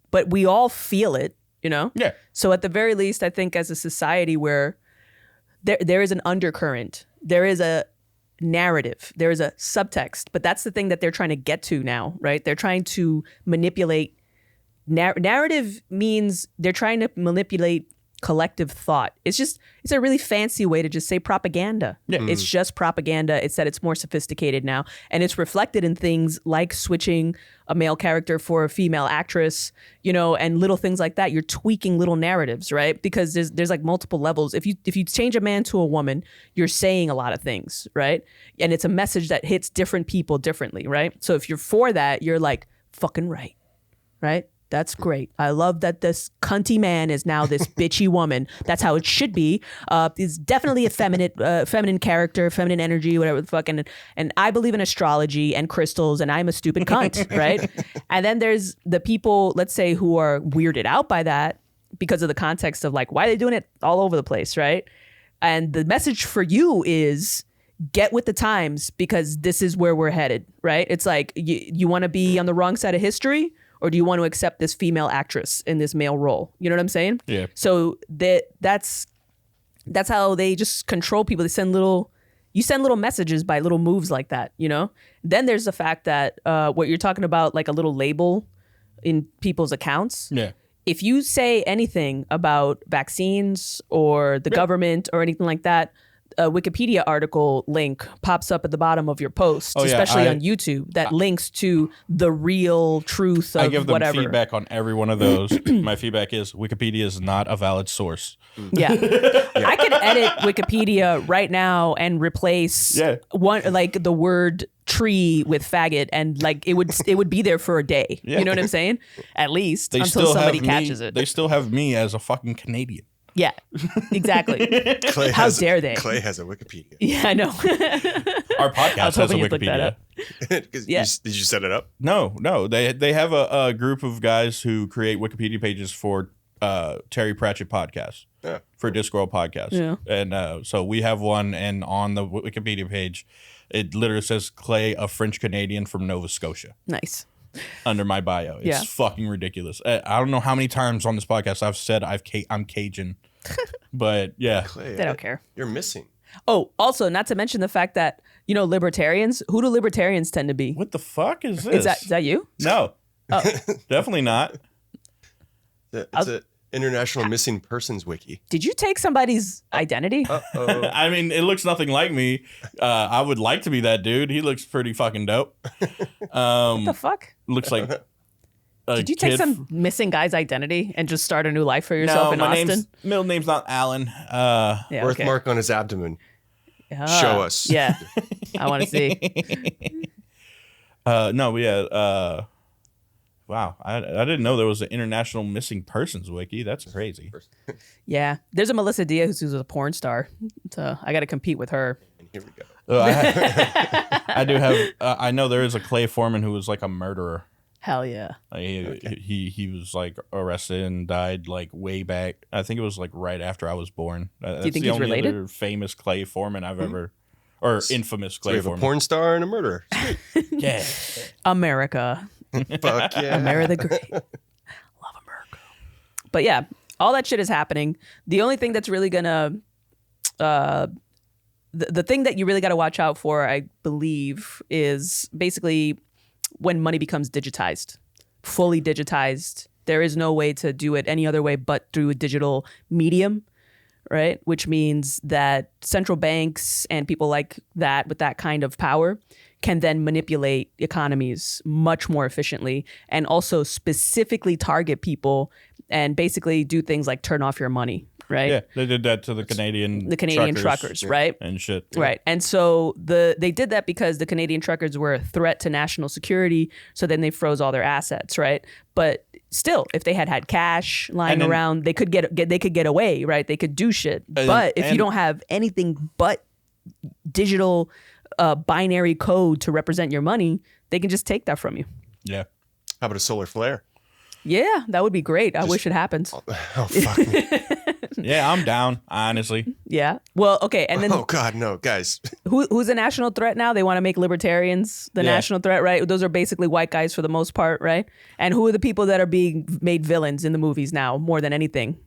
but we all feel it, you know? Yeah. So at the very least, I think as a society where there is an undercurrent, there is a narrative, there is a subtext, but that's the thing that they're trying to get to now, right? They're trying to manipulate. Narrative means they're trying to manipulate collective thought. It's a really fancy way to just say propaganda. Yeah. It's just propaganda. It's that it's more sophisticated now. And it's reflected in things like switching a male character for a female actress, you know, and little things like that. You're tweaking little narratives, right? Because there's like multiple levels. If you change a man to a woman, you're saying a lot of things, right? And it's a message that hits different people differently, right? So if you're for that, you're like, fucking right, right? That's great. I love that this cunty man is now this bitchy woman. That's how it should be. It's definitely a feminine character, feminine energy, whatever the fuck. And I believe in astrology and crystals, and I'm a stupid cunt, right? And then there's the people, let's say, who are weirded out by that because of the context of like, why are they doing it all over the place, right? And the message for you is get with the times because this is where we're headed, right? It's like, you want to be on the wrong side of history? Or do you want to accept this female actress in this male role? You know what I'm saying? Yeah. So that's how they just control people. You send little messages by little moves like that, you know? Then there's the fact that what you're talking about, like a little label in people's accounts. Yeah. if you say anything about vaccines or the government or anything like that, a Wikipedia article link pops up at the bottom of your post, especially on YouTube, that links to the real truth of I give them whatever. feedback on every one of those. My feedback is Wikipedia is not a valid source. Yeah. I could edit Wikipedia right now and replace one like the word tree with faggot, and like it would be there for a day. You know what I'm saying? At least until somebody catches it. They still have me as a fucking Canadian. Yeah, exactly. How dare they? Clay has a Wikipedia. Yeah, I know. Our podcast has a Wikipedia. Did you set it up? No. They have a group of guys who create Wikipedia pages for Terry Pratchett podcast, for Discworld podcast. Yeah. And so we have one, and on the Wikipedia page, it literally says Clay, a French Canadian from Nova Scotia. Nice. Under my bio. It's fucking ridiculous. I don't know how many times on this podcast I've said I'm Cajun. But yeah. Clay, They don't care. You're missing. Oh, also, not to mention the fact that, libertarians, who do libertarians tend to be? What the fuck is this? Is that you? No. Oh. Definitely not. It's an International Missing Persons Wiki. Did you take somebody's identity? Uh-oh. I mean, it looks nothing like me. I would like to be that dude. He looks pretty fucking dope. What the fuck? Looks like Did you take some missing guy's identity and just start a new life for yourself in Austin? Middle name's not Alan. Birthmark on his abdomen. Show us. Yeah. I want to see. Wow. I didn't know there was an International Missing Persons Wiki. That's crazy. Yeah. There's a Melissa Diaz who's a porn star. So I got to compete with her. And here we go. I do have, I know there is a Clay Foreman who was like a murderer. Hell yeah. He was like arrested and died like way back. I think it was like right after I was born. That's do you think the he's only related? other famous Clay Foreman I've ever, or infamous Clay We have Foreman. a porn star and a murderer. Yeah. America. Fuck yeah. America the Great. Love America. But yeah, all that shit is happening. The only thing that's really gonna, the thing that you really got to watch out for, I believe, is basically when money becomes digitized, fully digitized. There is no way to do it any other way but through a digital medium, right? Which means that central banks and people like that with that kind of power can then manipulate economies much more efficiently and also specifically target people and basically do things like turn off your money, right? Yeah, they did that to the Canadian truckers, right? And shit. Right. And so they did that because the Canadian truckers were a threat to national security, so then they froze all their assets, right? But still, if they had cash lying around, they could get away, right? They could do shit. But if you don't have anything but digital binary code to represent your money, they can just take that from you. Yeah. How about a solar flare? Yeah, that would be great. I wish it happens. Oh, fuck me. Yeah, I'm down, honestly. Yeah. Well, okay. And then Oh, God, no. Guys. who's a national threat now? They want to make libertarians the national threat, right? Those are basically white guys for the most part, right? And who are the people that are being made villains in the movies now more than anything?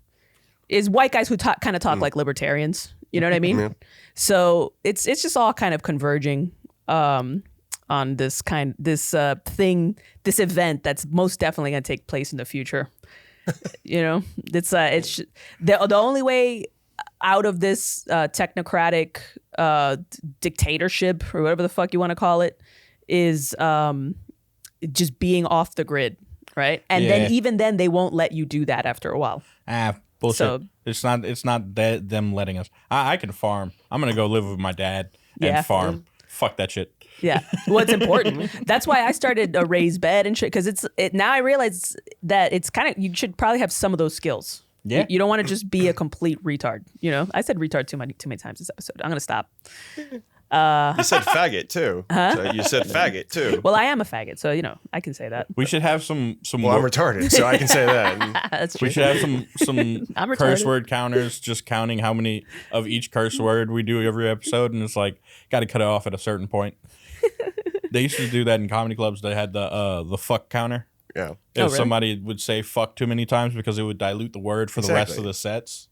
Is white guys who kind of talk like libertarians. You know what I mean? Yeah. So it's just all kind of converging on this event that's most definitely going to take place in the future. It's the only way out of this technocratic dictatorship or whatever the fuck you want to call it is just being off the grid, right? And then even then they won't let you do that after a while. Bullshit. So- it's not them letting us. I can farm. I'm gonna go live with my dad and farm. Fuck that shit. Yeah. Well, it's important. That's why I started a raised bed and shit, because now I realize that it's kind of, you should probably have some of those skills. Yeah. You don't want to just be a complete retard. I said retard too many times this episode. I'm going to stop. You said faggot, too. Huh? So you said faggot, too. Well, I am a faggot, so, I can say that. We should have some. Well, I'm retarded, so I can say that. That's true. We should have some I'm curse retarded. word counters, just counting how many of each curse word we do every episode, and it's like got to cut it off at a certain point. They used to do that in comedy clubs. They had the fuck counter. Yeah. If really? somebody would say fuck too many times because it would dilute the word for the rest of the sets.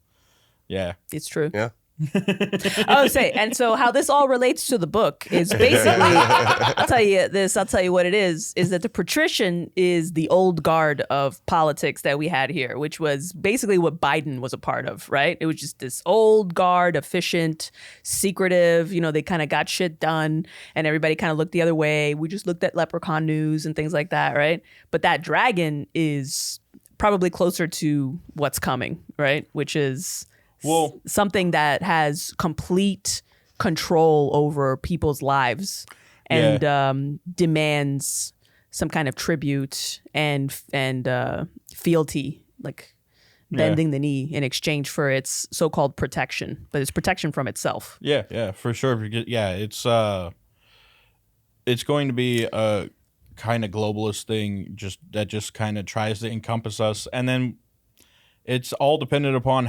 Yeah. It's true. Yeah. I would say, and so how this all relates to the book is basically, I'll tell you what it is that the patrician is the old guard of politics that we had here, which was basically what Biden was a part of, right? It was just this old guard, efficient, secretive, they kind of got shit done and everybody kind of looked the other way. We just looked at leprechaun news and things like that, right? But that dragon is probably closer to what's coming, right? Which is something that has complete control over people's lives and demands some kind of tribute and fealty, like bending the knee in exchange for its so-called protection, but it's protection from itself. Yeah, for sure. Because, it's going to be a kind of globalist thing that just kind of tries to encompass us, and then it's all dependent upon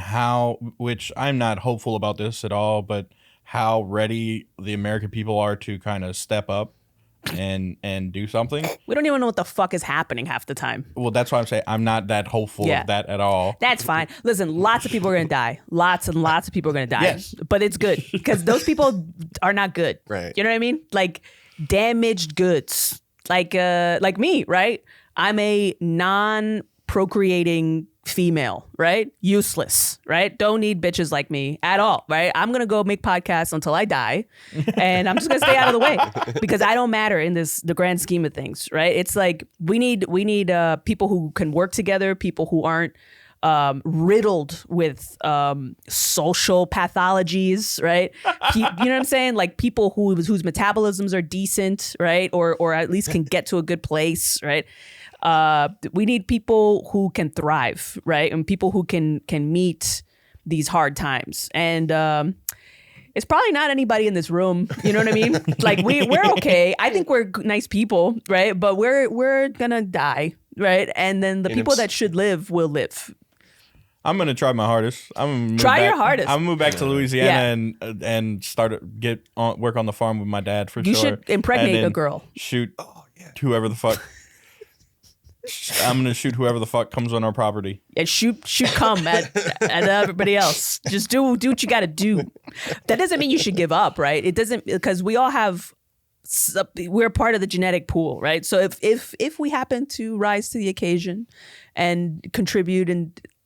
which I'm not hopeful about this at all, but how ready the American people are to kind of step up and do something. We don't even know what the fuck is happening half the time. Well, that's why I'm saying I'm not that hopeful of that at all. That's fine. Listen, lots of people are going to die. Lots and lots of people are going to die. Yes. But it's good because those people are not good. Right. You know what I mean? Like damaged goods. Like me, right? I'm a non-procreating female, right? Useless, right? Don't need bitches like me at all, right? I'm gonna go make podcasts until I die, and I'm just gonna stay out of the way because I don't matter in the grand scheme of things, right? It's like we need people who can work together, people who aren't riddled with social pathologies, right? You know what I'm saying? Like people whose metabolisms are decent, right? Or at least can get to a good place, right? We need people who can thrive, right? And people who can meet these hard times. And it's probably not anybody in this room. You know what I mean? Like we're okay. I think we're nice people, right? But we're gonna die, right? And then the people that should live will live. I'm gonna try my hardest. Your hardest. I'm gonna move back to Louisiana and work on the farm with my dad for sure. You should impregnate a girl. Shoot whoever the fuck. I'm gonna shoot whoever the fuck comes on our property. And shoot cum at everybody else. Just do what you got to do. That doesn't mean you should give up, right? It doesn't, because we all we're part of the genetic pool, right? So if we happen to rise to the occasion and contribute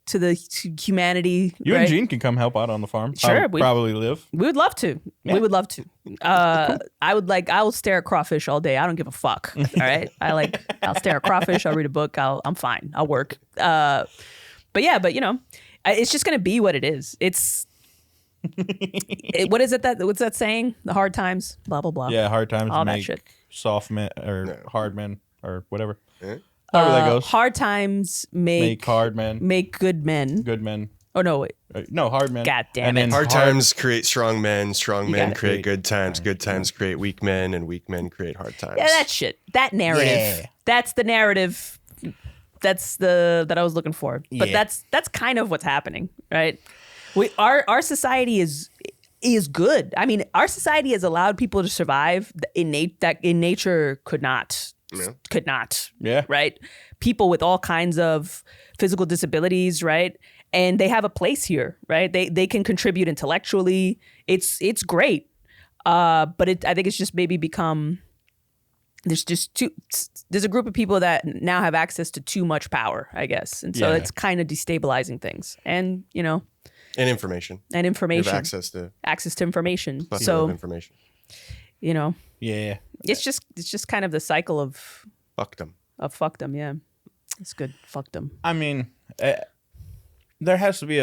to humanity, you right? and Gene can come help out on the farm. Sure, I'll probably live. We would love to. Yeah. We would love to. I will stare at crawfish all day. I don't give a fuck. All right. I'll stare at crawfish. I'll read a book. I'm fine. I'll work. But it's just gonna be what it is. It's what is it what's that saying? The hard times, blah blah blah. Yeah, hard times all make that shit. Soft men or hard men or whatever. However that goes. Hard times make hard men. Make good men. Good men. Oh no, wait. No, hard men. God damn it. Hard times create strong men create good times create weak men, and weak men create hard times. Yeah, that shit. That narrative. Yeah. That's the narrative. That's that I was looking for. But Yeah. that's kind of what's happening, right? Our society is good. I mean, our society has allowed people to survive that in nature could not. Yeah. Could not. Yeah. Right? People with all kinds of physical disabilities, right? And they have a place here, right? They can contribute intellectually. It's great. But I think it's just maybe become there's a group of people that now have access to too much power, I guess. And so it's kind of destabilizing things. And, and information. You have access to information. So information. Yeah. It's just kind of the cycle of fuckdom. Yeah. It's good. Fuckdom. I mean, there has to be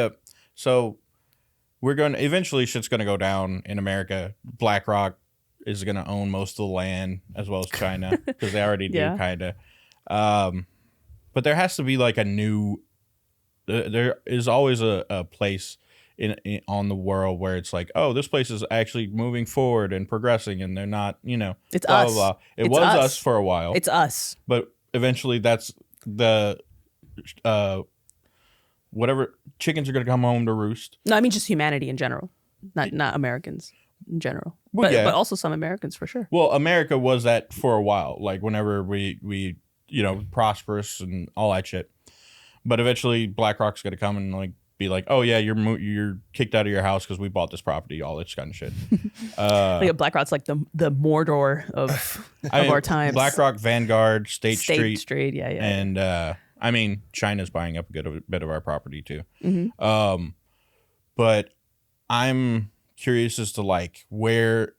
eventually shit's going to go down in America. BlackRock is going to own most of the land as well as China because they already do kind of. But there has to be like there is always a place on the world where it's like, oh, this place is actually moving forward and progressing, and they're not, it's blah, us. Blah, blah. It it's was us. us for a while. It's us. But eventually that's the whatever chickens are going to come home to roost. No, I mean just humanity in general, not Americans in general, but also some Americans for sure. Well, America was that for a while, like whenever we prosperous and all that shit. But eventually BlackRock's going to come and like be like, oh yeah, you're kicked out of your house because we bought this property, all this kind of shit. Like BlackRock's like the Mordor of our times. BlackRock, Vanguard, State Street, yeah. And I mean, China's buying up a bit of our property too. Mm-hmm. But I'm curious as to like where,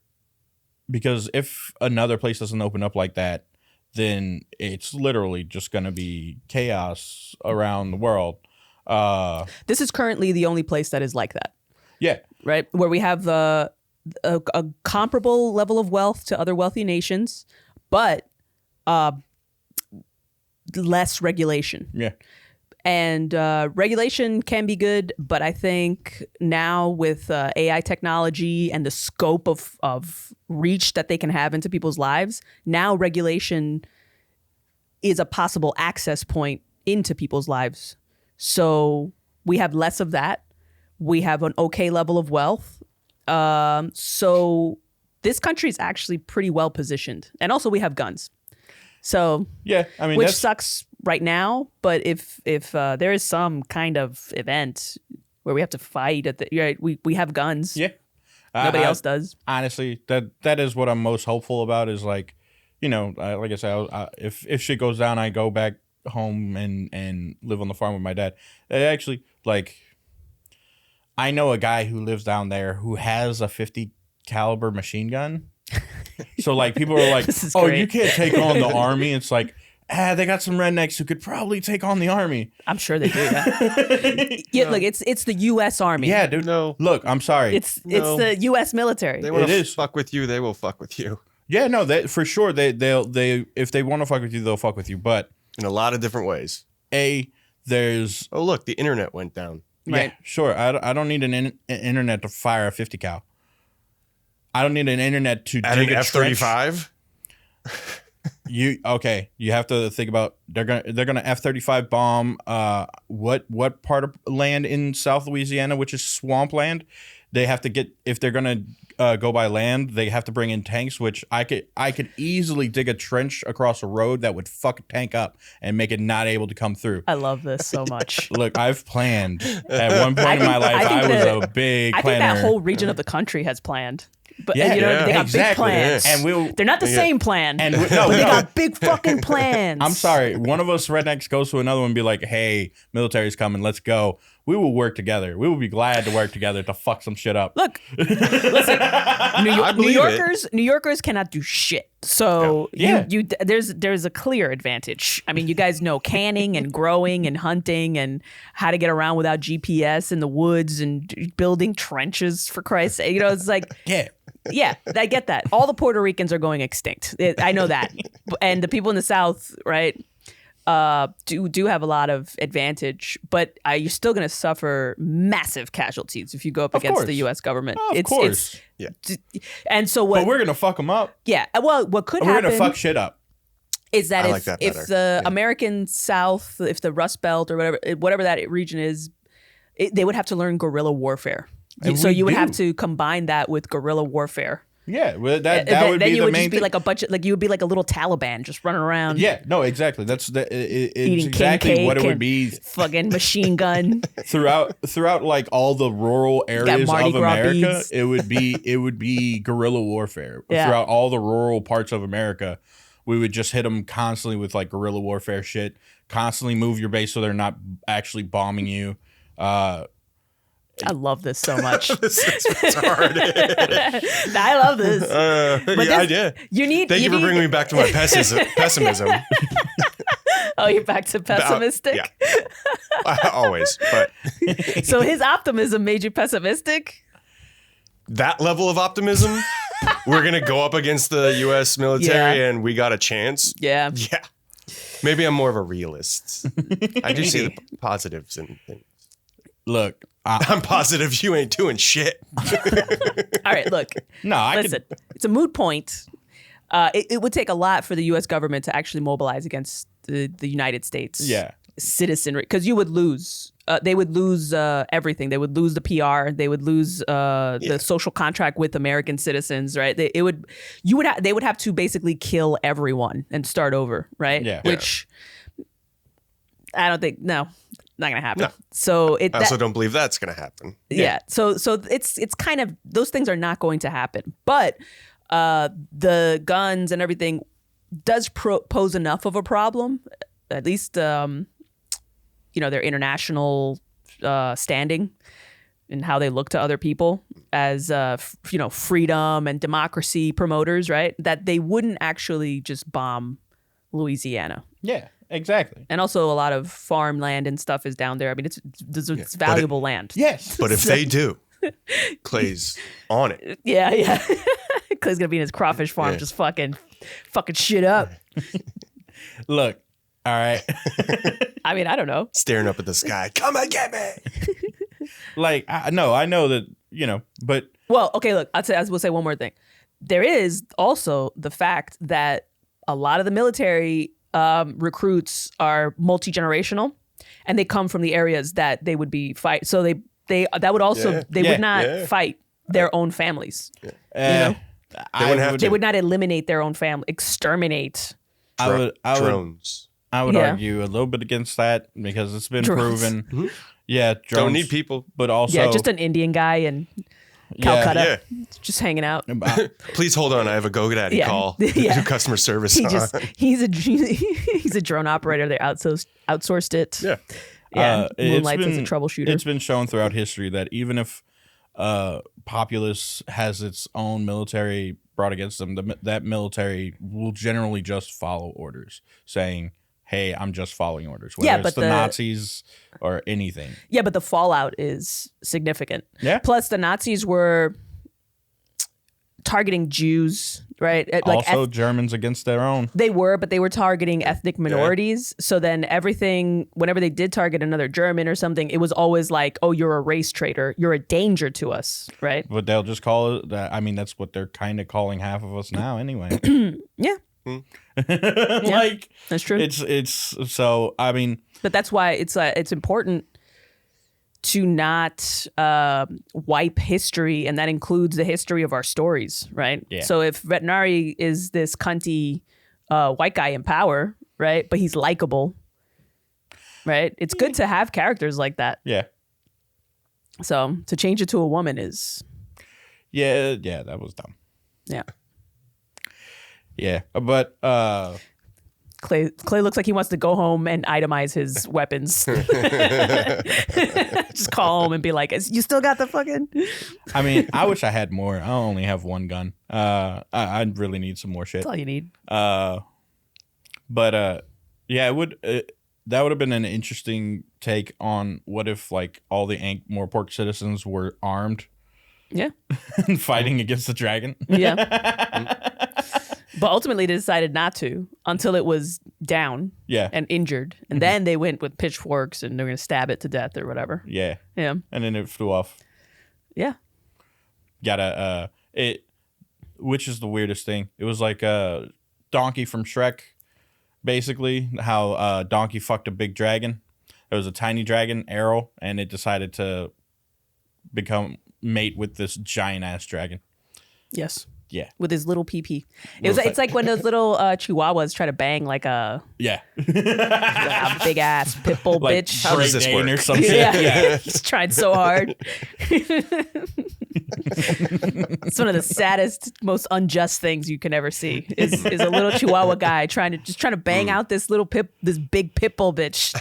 because if another place doesn't open up like that, then it's literally just going to be chaos around the world. This is currently the only place that is like that. Yeah. Right? Where we have a comparable level of wealth to other wealthy nations, but less regulation. Yeah. And regulation can be good, but I think now with AI technology and the scope of reach that they can have into people's lives, now regulation is a possible access point into people's lives. So we have less of that. We have an okay level of wealth. So this country is actually pretty well positioned. And also we have guns. So yeah, I mean, which sucks right now, but if there is some kind of event where we have to fight we have guns. Yeah. Nobody else does. Honestly, that is what I'm most hopeful about is like, you know, like I said, if shit goes down, I go back home and live on the farm with my dad. Actually, like, I know a guy who lives down there who has a 50 caliber machine gun. So like people are like, oh, you can't take on the army. It's like, they got some rednecks who could probably take on the army. I'm sure they do. Yeah, look, it's the U.S. Army. Yeah, dude. No, look, I'm sorry. It's the U.S. military. They want to fuck with you. They will fuck with you. Yeah, no, for sure. They if they want to fuck with you, they'll fuck with you. But in a lot of different ways. There's look, the internet went down. Right. Yeah, sure. I don't need an internet to fire a 50 cal. I don't need an internet to dig a F-35. You have to think about they're gonna F-35 bomb what part of land in South Louisiana, which is swampland. They have to get, if they're gonna go by land, they have to bring in tanks, which I could easily dig a trench across a road that would fuck a tank up and make it not able to come through. I love this so much. Look, I've planned at one point in my life. I was a big planner. I think that whole region of the country has planned. But yeah, they got exactly. big plans, and they're not the same plan. But they got big fucking plans. I'm sorry, one of us rednecks goes to another one and be like, "Hey, military's coming, let's go." We will work together. We will be glad to work together to fuck some shit up. Look, listen, New Yorkers cannot do shit. So there's a clear advantage. I mean, you guys know canning and growing and hunting and how to get around without GPS in the woods and building trenches, for Christ's sake. You know, it's like yeah, I get that. All the Puerto Ricans are going extinct. I know that, and the people in the South, right? Do have a lot of advantage, but you're still going to suffer massive casualties if you go up against the U.S. government. Of course. And so what? But we're going to fuck them up. Yeah. Well, what could happen? We're going to fuck shit up. Is that if the American South, if the Rust Belt or whatever that region is, they would have to learn guerrilla warfare. And so you would have to combine that with guerrilla warfare. Yeah, well, that would be the main thing. Then you would just be like a bunch of, you would be like a little Taliban just running around. Yeah, no, exactly. That's eating exactly what it would be. Fucking machine gun throughout like all the rural areas of America. Beads. It would be guerrilla warfare throughout all the rural parts of America. We would just hit them constantly with like guerrilla warfare shit. Constantly move your base so they're not actually bombing you. I love this so much. This is retarded. I love this. I did. Thank you for bringing me back to my pessimism. Oh, you're back to pessimistic? Always. But so his optimism made you pessimistic? That level of optimism? We're going to go up against the U.S. military and we got a chance? Yeah. Yeah. Maybe I'm more of a realist. I do see the positives in things. Look, I'm positive you ain't doing shit. All right, look. Listen, it's a moot point. It would take a lot for the U.S. government to actually mobilize against the United States citizenry, because you would lose. They would lose everything. They would lose the PR. They would lose the social contract with American citizens, right? They would have to basically kill everyone and start over, right? Yeah. Which I don't think. No, Not gonna happen. No. So I also don't believe that's going to happen. yeah. So it's kind of, those things are not going to happen. But the guns and everything does pose enough of a problem. At least their international standing and how they look to other people as freedom and democracy promoters, right? That they wouldn't actually just bomb Louisiana. Yeah, exactly. And also a lot of farmland and stuff is down there. I mean, it's valuable land. Yes. But if they do, Clay's on it. Yeah. Clay's gonna be in his crawfish farm just fucking shit up. Look, all right. I mean, I don't know. Staring up at the sky. Come and get me. Like, I know that, but. Well, okay, look, I will say one more thing. There is also the fact that a lot of the military recruits are multi-generational, and they come from the areas that they would be fight. So they would not fight their own families. They would not eliminate their own family, exterminate. Drones. I would argue a little bit against that because it's been proven. Mm-hmm. Yeah, drones don't need people, but also just an Indian guy in Calcutta, just hanging out. Please hold on, I have a GoDaddy call to customer service. He's a drone operator. They outsourced it. Yeah, moonlights as a troubleshooter. It's been shown throughout history that even if populace has its own military brought against them, that military will generally just follow orders, saying, hey, I'm just following orders. Whether it's the Nazis or anything. Yeah, but the fallout is significant. Yeah. Plus, the Nazis were targeting Jews, right? Also, Germans against their own. They were, but they were targeting ethnic minorities. Yeah. So then everything, whenever they did target another German or something, it was always like, oh, you're a race traitor. You're a danger to us, right? But they'll just call it that. I mean, that's what they're kind of calling half of us now anyway. Yeah. Like, that's true. It's so, I mean. But that's why it's important to not wipe history, and that includes the history of our stories, right? Yeah. So if Vetinari is this cunty white guy in power, right, but he's likable, right? It's good to have characters like that. Yeah. So to change it to a woman is... Yeah, that was dumb. Yeah. Yeah, but... Clay looks like he wants to go home and itemize his weapons. Just call home and be like, you still got the fucking... I mean, I wish I had more. I only have one gun. I really need some more shit. That's all you need. Yeah, it would... that would have been an interesting take on what if, like, all the Ankh-Morpork citizens were armed. Yeah. And fighting against the dragon. Yeah. But ultimately, they decided not to until it was down and injured. And then they went with pitchforks and they're going to stab it to death or whatever. Yeah. Yeah. And then it flew off. Yeah. Which is the weirdest thing. It was like Donkey from Shrek, basically, how Donkey fucked a big dragon. There was a tiny dragon, Arrow, and it decided to mate with this giant-ass dragon. Yes. Yeah. With his little pee-pee. It's like when those little chihuahuas try to bang like a big ass pit bull like bitch. How does this work? Or something. Yeah. He's trying so hard. It's one of the saddest, most unjust things you can ever see is a little chihuahua guy trying to bang out this big pit bull bitch.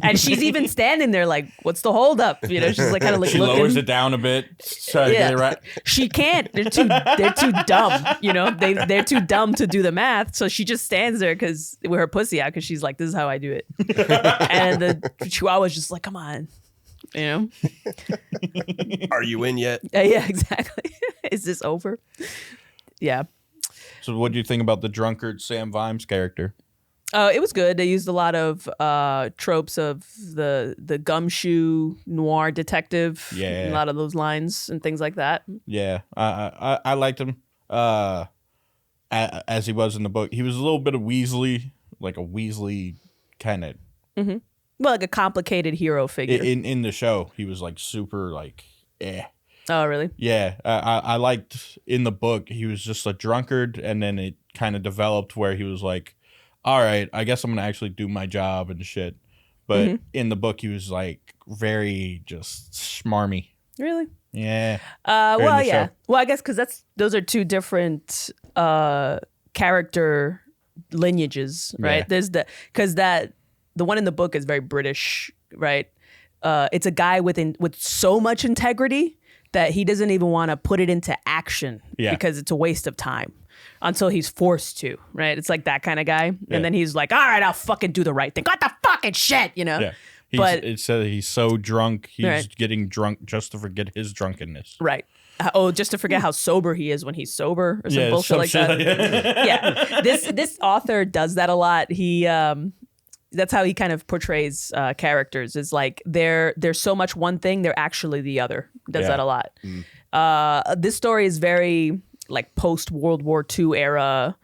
And she's even standing there like, what's the hold up? She's like kind of like she looking. lowers it down a bit, try to get it right. She can't. They're too dumb. They're too dumb to do the math. So she just stands there with her pussy out because she's like, this is how I do it. And the chihuahua's just like, come on. Are you in yet? Yeah, exactly. Is this over? Yeah. So what do you think about the drunkard Sam Vimes character? It was good. They used a lot of tropes of the gumshoe noir detective. Yeah. A lot of those lines and things like that. Yeah. I liked him as he was in the book. He was a little bit of Weasley, like a Weasley kind of... Mm-hmm. Well, like a complicated hero figure. In the show, he was like super like, Oh, really? Yeah. I liked in the book, he was just a drunkard, and then it kind of developed where he was like, all right, I guess I'm going to actually do my job and shit. but in the book he was like very just smarmy. Really? Yeah. Well, yeah. show. Well, I guess because those are two different character lineages, right? Yeah. There's the one in the book is very British, right? It's a guy with so much integrity that he doesn't even want to put it into action because it's a waste of time until he's forced to, right? It's like that kind of guy. Yeah. And then he's like, all right, I'll fucking do the right thing. Got the fucking shit, you know? Yeah. But It said he's so drunk, he's Right. getting drunk just to forget his drunkenness. right. Just to forget how sober he is when he's sober or some bullshit some like shit that. Yeah. This author does that a lot. He that's how he kind of portrays characters. Is like they're so much one thing, they're actually the other. Does that a lot. This story is very like post World War II era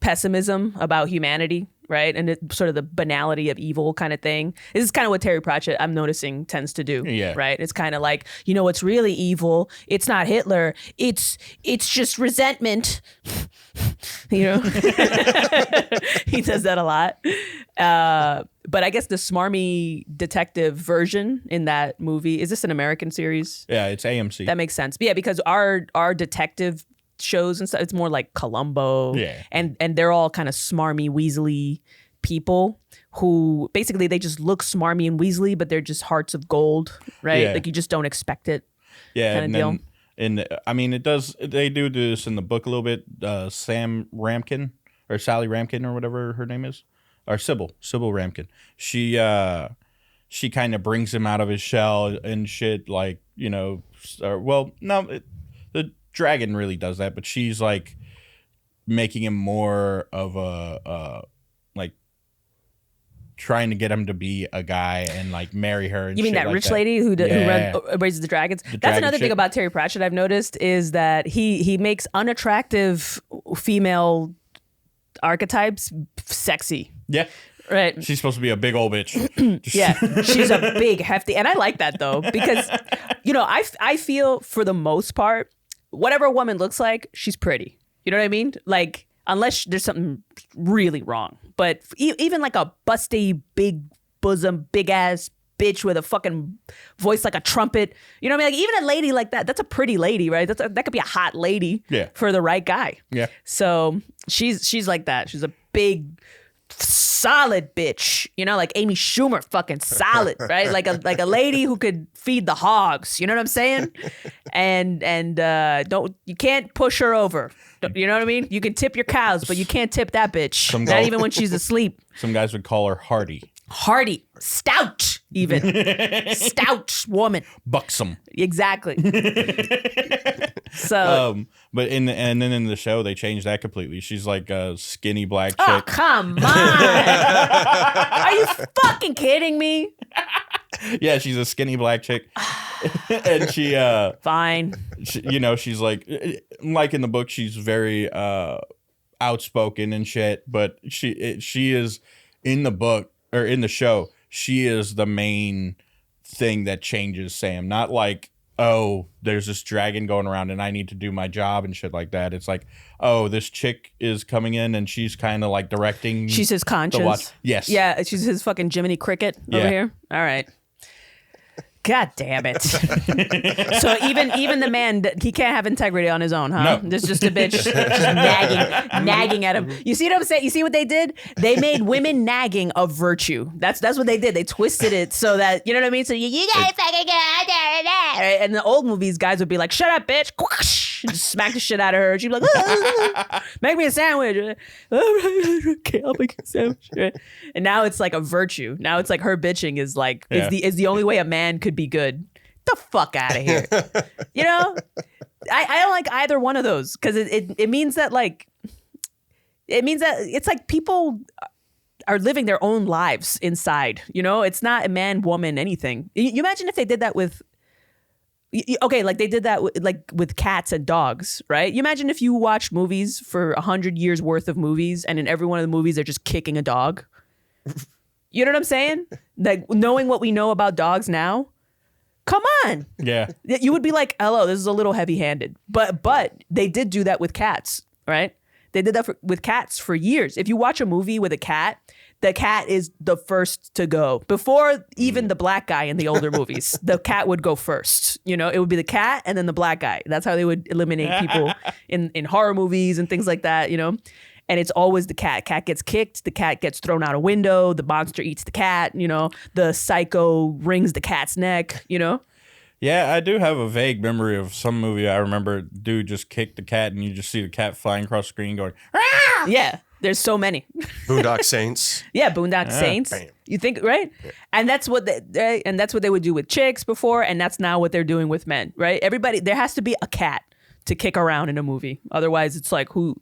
pessimism about humanity, right? And it's sort of the banality of evil kind of thing. This is kind of what Terry Pratchett, I'm noticing, tends to do. Yeah. Right? It's kind of like, you know what's really evil? It's not Hitler. It's just resentment. You know? He does that a lot. But I guess the smarmy detective version in that movie, is this an American series? Yeah, it's AMC. That makes sense. But yeah, because our detective shows and stuff, it's more like Columbo. Yeah. And they're all kind of smarmy, weaselly people who basically they just look smarmy and weaselly, but they're just hearts of gold, right? Yeah. Like you just don't expect it. Yeah, kinda and deal. then I mean it does they do this in the book a little bit. Sam Ramkin or Sally Ramkin or whatever her name is. Or Sybil Ramkin. She kind of brings him out of his shell and shit, like, you know, the dragon really does that, but she's like making him more of a like trying to get him to be a guy and like marry her. And You mean shit that like rich lady who Yeah. raises the dragons? That's dragon another thing chick. about Terry Pratchett I've noticed is that he makes unattractive female archetypes sexy. Yeah. Right. She's supposed to be a big old bitch. Yeah, she's a big hefty, and I like that though because, you know, I feel for the most part, whatever a woman looks like, she's pretty. You know what I mean? Like unless there's something really wrong, but even like a busty, big bosom, big ass bitch with a fucking voice like a trumpet. You know what I mean? Like even a lady like that, that's a pretty lady, right? That could be a hot lady for the right guy. Yeah. So she's like that. She's a big, solid bitch, you know, like Amy Schumer, fucking solid, right? Like a lady who could feed the hogs. You know what I'm saying? And you can't push her over. You know what I mean? You can tip your cows, but you can't tip that bitch. Not even when she's asleep. Some guys would call her Hardy. Hardy, stout, even stout woman, buxom. Exactly. So, but and then in the show they changed that completely. She's like a skinny black chick. Oh come on! Are you fucking kidding me? Yeah, she's a skinny black chick, and she fine. You know, she's like in the book, she's very outspoken and shit. But she is in the book or in the show, she is the main thing that changes Sam. Not like, oh, there's this dragon going around and I need to do my job and shit like that. It's like, oh, this chick is coming in and she's kind of like directing. She's his conscience. Yes. Yeah, she's his fucking Jiminy Cricket over here. All right. God damn it. So even the man, he can't have integrity on his own, huh? No. There's just a bitch just nagging at him. You see what I'm saying? You see what they did? They made women nagging a virtue. That's what they did. They twisted it so that, you know what I mean? So you guys fucking get out there. Right? And in the old movies, guys would be like, shut up, bitch. Just smack the shit out of her. She'd be like, make me a sandwich. Okay, I'll make you a sandwich. And now it's like a virtue. Now it's like her bitching is like, is the only way a man could be good. The fuck out of here. You know? I don't like either one of those because it means that like, it means that it's like people are living their own lives inside. You know? It's not a man, woman, anything. You imagine if they did that with, okay, like they did that with cats and dogs, right? You imagine if you watch movies for 100 years worth of movies and in every one of the movies they're just kicking a dog. You know what I'm saying? Like knowing what we know about dogs now, come on. Yeah. You would be like, hello, this is a little heavy-handed. But they did do that with cats, right? They did that with cats for years. If you watch a movie with a cat, the cat is the first to go. Before even the black guy in the older movies, the cat would go first. You know, it would be the cat and then the black guy. That's how they would eliminate people in horror movies and things like that, you know? And it's always the cat. Cat gets kicked. The cat gets thrown out a window. The monster eats the cat, you know? The psycho wrings the cat's neck, you know? Yeah, I do have a vague memory of some movie. I remember dude just kicked the cat and you just see the cat flying across the screen going, "Ah!" Yeah, there's so many. Boondock Saints. Yeah, Boondock Saints. Bam. You think, right? Yeah. And that's what they would do with chicks before, and that's now what they're doing with men, right? Everybody, there has to be a cat to kick around in a movie. Otherwise, it's like who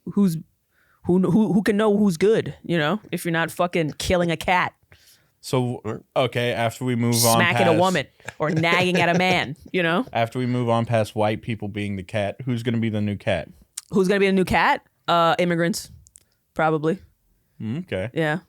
can know who's good, you know? If you're not fucking killing a cat. So, okay, after we move on smacking a woman or nagging at a man, you know? After we move on past white people being the cat, who's going to be the new cat? Who's going to be the new cat? Immigrants, probably. Okay. Yeah.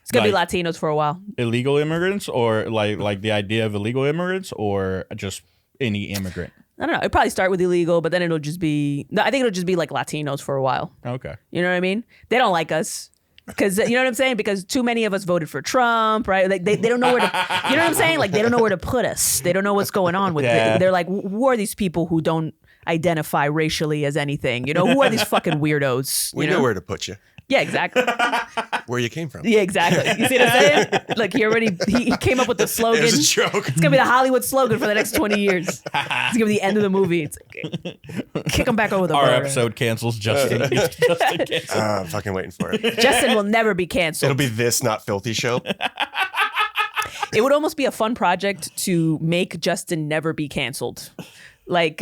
It's going to be Latinos for a while. Illegal immigrants or like the idea of illegal immigrants or just any immigrant? I don't know. It'd probably start with illegal, but then it'll just be... No, I think it'll just be like Latinos for a while. Okay. You know what I mean? They don't like us. Because, you know what I'm saying? Because too many of us voted for Trump, right? Like they don't know where to... You know what I'm saying? Like, they don't know where to put us. They don't know what's going on with it. They're like, who are these people who don't identify racially as anything? You know, who are these fucking weirdos? We know where to put you. Yeah, exactly. Where you came from. Yeah, exactly. You see what I'm saying? Like, he came up with the slogan. It was a joke. It's going to be the Hollywood slogan for the next 20 years. It's going to be the end of the movie. It's like, kick him back over the bar. Our episode cancels Justin. I'm fucking waiting for it. Justin will never be canceled. It'll be This Not Filthy show. It would almost be a fun project to make Justin never be canceled. We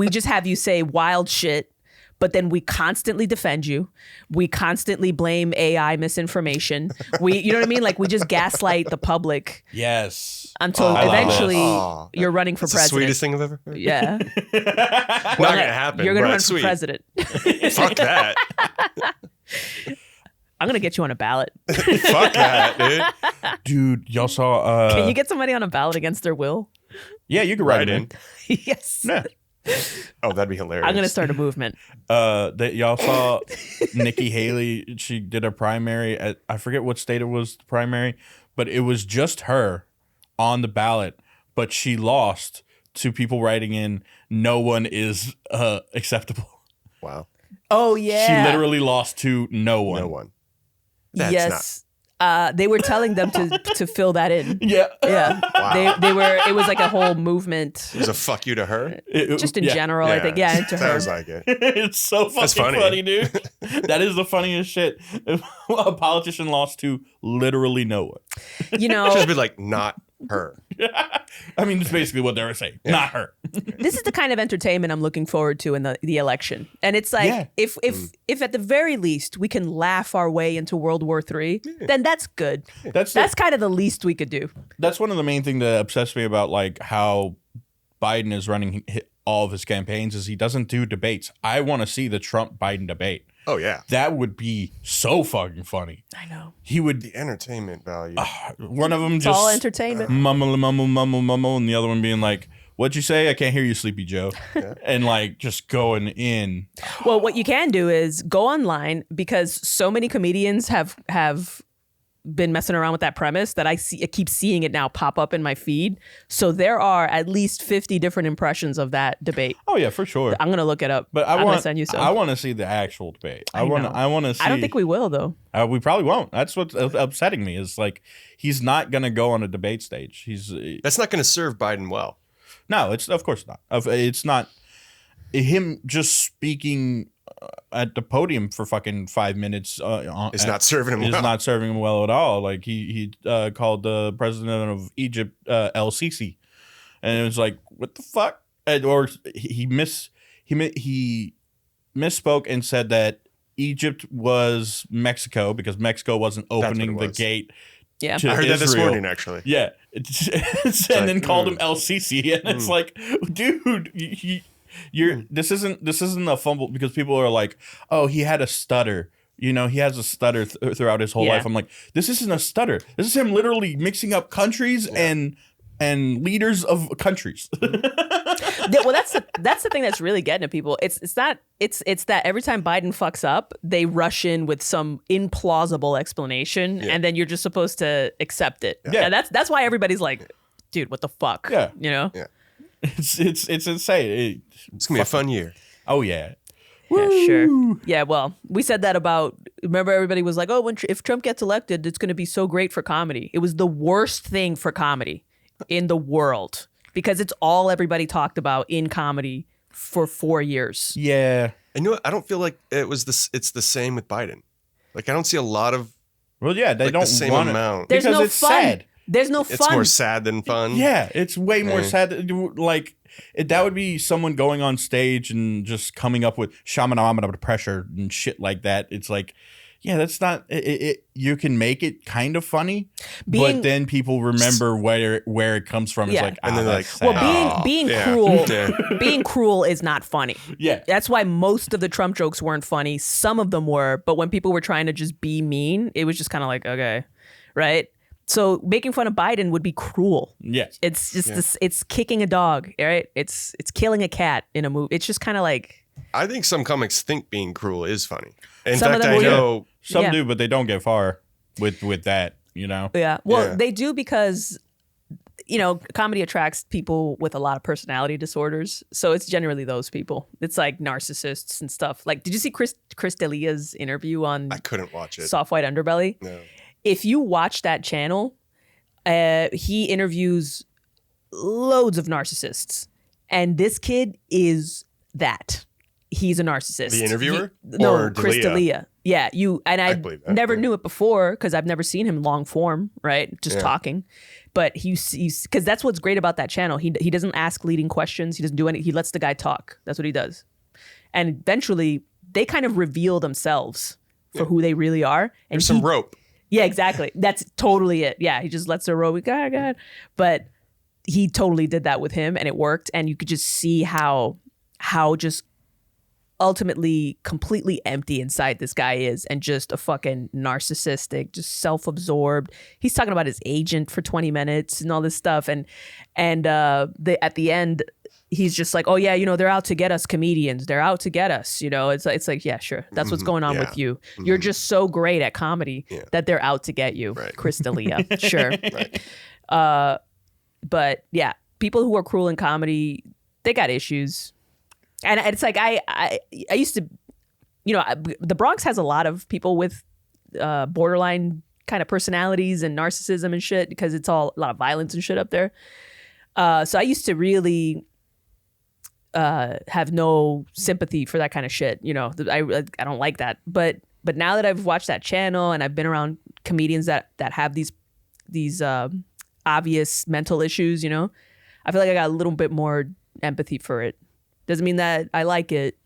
just have you say wild shit, but then we constantly defend you. We constantly blame AI misinformation. You know what I mean? Like, we just gaslight the public. Yes. Until eventually you're running for president. The sweetest thing I've ever heard. Yeah. Not going to happen. You're going to run sweet. for president. Fuck that. I'm going to get you on a ballot. Fuck that, dude. Dude, y'all saw... Can you get somebody on a ballot against their will? Yeah, you can write in. Yes. Yeah. Oh, that'd be hilarious. I'm going to start a movement. That y'all saw Nikki Haley. She did a primary at, I forget what state it was, the primary, but it was just her on the ballot, but she lost to people writing in, "No one is acceptable." Wow. Oh, yeah. She literally lost to no one. No one. That's yes. They were telling them to fill that in. Yeah. Yeah. Wow. They were, it was like a whole movement. It was a fuck you to her? Just in general, I think. Yeah, to her. Sounds like it. It's so fucking funny, dude. That is the funniest shit. A politician lost to literally no one. You know. Just be like, not her. I mean, that's basically what they were saying. Yeah. Not her. This is the kind of entertainment I'm looking forward to in the election. And it's like, if at the very least we can laugh our way into World War III, then that's good. That's kind of the least we could do. That's one of the main things that obsessed me about like how Biden is running all of his campaigns is he doesn't do debates. I want to see the Trump-Biden debate. Oh, yeah. That would be so fucking funny. I know. He would... The entertainment value. One of them it's just... all entertainment. Mumble, and the other one being like, "What'd you say? I can't hear you, Sleepy Joe." And like just going in. Well, what you can do is go online because so many comedians have been messing around with that premise that I keep seeing it now pop up in my feed. So there are at least 50 different impressions of that debate. Oh yeah, for sure. I'm gonna look it up. But I'm gonna send you some. I want to see the actual debate. I want to see. I don't think we will though. We probably won't. That's what's upsetting me is like he's not gonna go on a debate stage. That's not gonna serve Biden well. No, it's of course not. It's not him just speaking at the podium for fucking 5 minutes. It's not serving him well. It's not serving him well at all. Like he called the president of Egypt El Sisi, and it was like, what the fuck? Or he misspoke and said that Egypt was Mexico because Mexico wasn't opening the gate. Yeah, to I heard Israel. that this morning actually. Yeah, and then called him El Sisi, and it's like, dude, this isn't a fumble because people are like, oh, he had a stutter. You know, he has a stutter throughout his whole life. I'm like, this isn't a stutter. This is him literally mixing up countries and and leaders of countries. Well, that's the thing that's really getting to people. It's that every time Biden fucks up, they rush in with some implausible explanation, and then you're just supposed to accept it. Yeah, and that's why everybody's like, dude, what the fuck? Yeah, you know. Yeah, it's insane. It's gonna be a fun year. Oh yeah. Yeah, sure. Yeah, well, we said that about. Remember, everybody was like, "Oh, if Trump gets elected, it's going to be so great for comedy." It was the worst thing for comedy in the world because it's all everybody talked about in comedy for 4 years. Yeah, and I don't feel like it's the same with Biden. Like I don't see a lot of. Well, yeah, they don't the same want amount. There's because no it's fun. sad. There's no fun. It's more sad than fun. Yeah, it's way more sad. Like that would be someone going on stage and just coming up with shamanamana pressure and shit like that. It's like, yeah, that's not it. You can make it kind of funny, but then people remember where it comes from. It's like, and then like, well, being cruel, being cruel is not funny. Yeah, that's why most of the Trump jokes weren't funny. Some of them were, but when people were trying to just be mean, it was just kind of like, okay, right. So making fun of Biden would be cruel. Yes. It's just it's kicking a dog, right? It's killing a cat in a movie. It's just kind of like. I think some comics think being cruel is funny. In some fact, of them I know some do, but they don't get far with that, you know? Yeah. Well, they do because, you know, comedy attracts people with a lot of personality disorders. So it's generally those people. It's like narcissists and stuff. Like, did you see Chris D'Elia's interview on I couldn't watch it. Soft White Underbelly? No. If you watch that channel, he interviews loads of narcissists. And this kid is that. He's a narcissist. The interviewer? No, Chris D'Elia. Yeah, I never knew it before because I've never seen him long form, right? Just talking. But he's because that's what's great about that channel. He doesn't ask leading questions. He doesn't do anything. He lets the guy talk. That's what he does. And eventually, they kind of reveal themselves for who they really are. And there's some rope. Yeah, exactly. That's totally it. Yeah, he just lets the rope. God. But he totally did that with him, and it worked. And you could just see how just ultimately completely empty inside this guy is, and just a fucking narcissistic, just self-absorbed. He's talking about his agent for 20 minutes and all this stuff, and at the end he's just like, oh yeah, you know, they're out to get us comedians. They're out to get us. You know, it's like, yeah, sure. That's what's going on with you. You're just so great at comedy that they're out to get you. Right. Chris D'Elia. Sure. Right. But yeah, people who are cruel in comedy, they got issues. And it's like, I used to, you know, the Bronx has a lot of people with borderline kind of personalities and narcissism and shit, because it's all a lot of violence and shit up there. So I used to really have no sympathy for that kind of shit. You know, I don't like that. But now that I've watched that channel and I've been around comedians that have these obvious mental issues, you know, I feel like I got a little bit more empathy for it. Doesn't mean that I like it,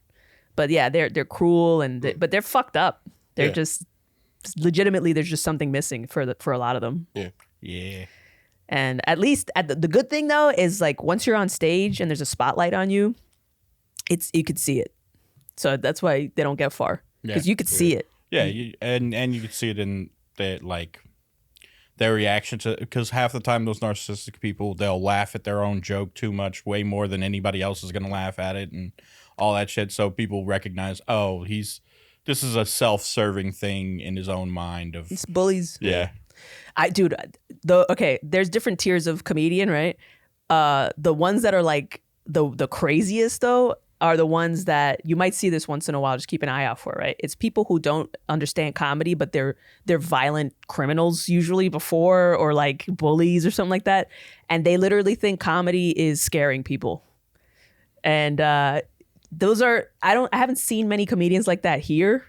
but yeah, they're cruel but they're fucked up. They're just legitimately, there's just something missing for a lot of them. Yeah. Yeah. And at least the good thing though is, like, once you're on stage and there's a spotlight on you, you could see it. So that's why they don't get far, because you could see it. Yeah, and you could see it in their reaction to, because half the time those narcissistic people, they'll laugh at their own joke too much, way more than anybody else is gonna laugh at it and all that shit. So people recognize, oh, this is a self-serving thing in his own mind of it's bullies. Yeah. There's different tiers of comedian, right? The ones that are like the craziest though are the ones that you might see this once in a while. Just keep an eye out for, right? It's people who don't understand comedy, but they're violent criminals usually before, or like bullies or something like that, and they literally think comedy is scaring people. And those are I haven't seen many comedians like that here.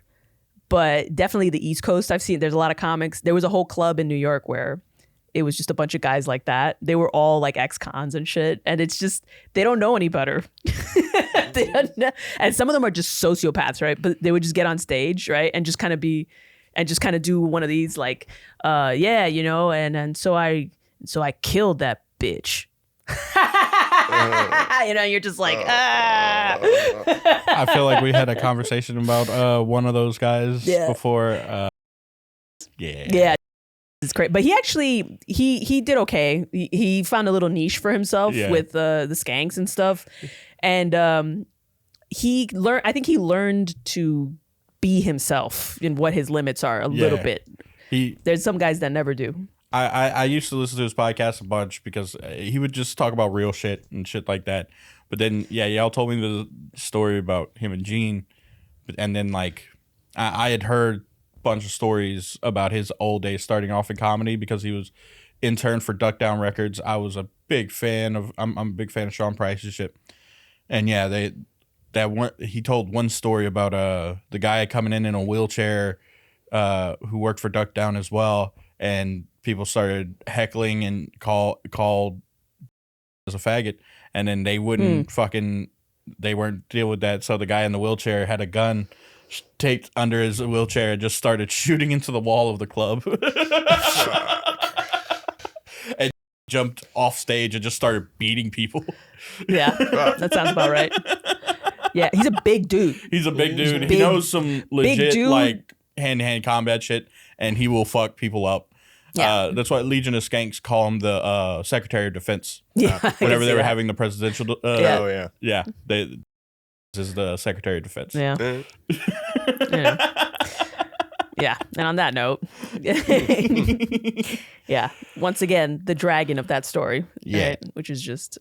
But definitely the East Coast, there's a lot of comics. There was a whole club in New York where it was just a bunch of guys like that. They were all like ex-cons and shit. And it's just, they don't know any better. They don't know. And some of them are just sociopaths, right? But they would just get on stage, right? And just kind of do one of these like, yeah, you know, and so I killed that bitch. You know, you're just like, I feel like we had a conversation about one of those guys before. Yeah, It's great. But he actually he did okay. He found a little niche for himself with the skanks and stuff. And I think he learned to be himself in what his limits are a little bit. There's some guys that never do. I used to listen to his podcast a bunch because he would just talk about real shit and shit like that. But then, y'all told me the story about him and Gene. And then, like, I had heard a bunch of stories about his old days starting off in comedy because he was intern for Duck Down Records. I was a big fan of, I'm a big fan of Sean Price's shit. And he told one story about the guy coming in a wheelchair who worked for Duck Down as well. And people started heckling and called as a faggot, and then they wouldn't they weren't deal with that. So the guy in the wheelchair had a gun taped under his wheelchair and just started shooting into the wall of the club. And jumped off stage and just started beating people. Yeah, that sounds about right. Yeah, he's a big dude. He knows some legit like hand-to-hand combat shit, and he will fuck people up. Yeah. That's why Legion of Skanks call him the Secretary of Defense. Yeah, whenever they were having the presidential. This is the Secretary of Defense. Yeah. Yeah. And on that note, once again, the dragon of that story, right, which is just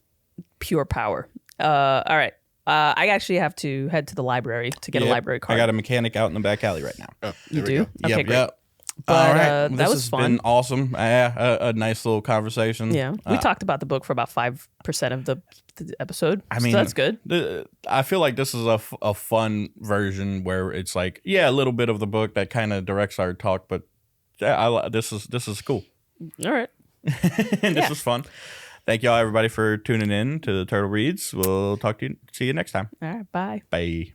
pure power. All right. I actually have to head to the library to get a library card. I got a mechanic out in the back alley right now. Oh, you do? Okay, great. Yep. But all right. that this was has fun. been awesome. A nice little conversation. Yeah. We talked about the book for about 5% of the episode. I mean, so that's good. I feel like this is a fun version where it's like, a little bit of the book that kind of directs our talk, but this is cool. All right. And this was fun. Thank y'all, everybody, for tuning in to the Turtle Reads. We'll see you next time. All right. Bye. Bye.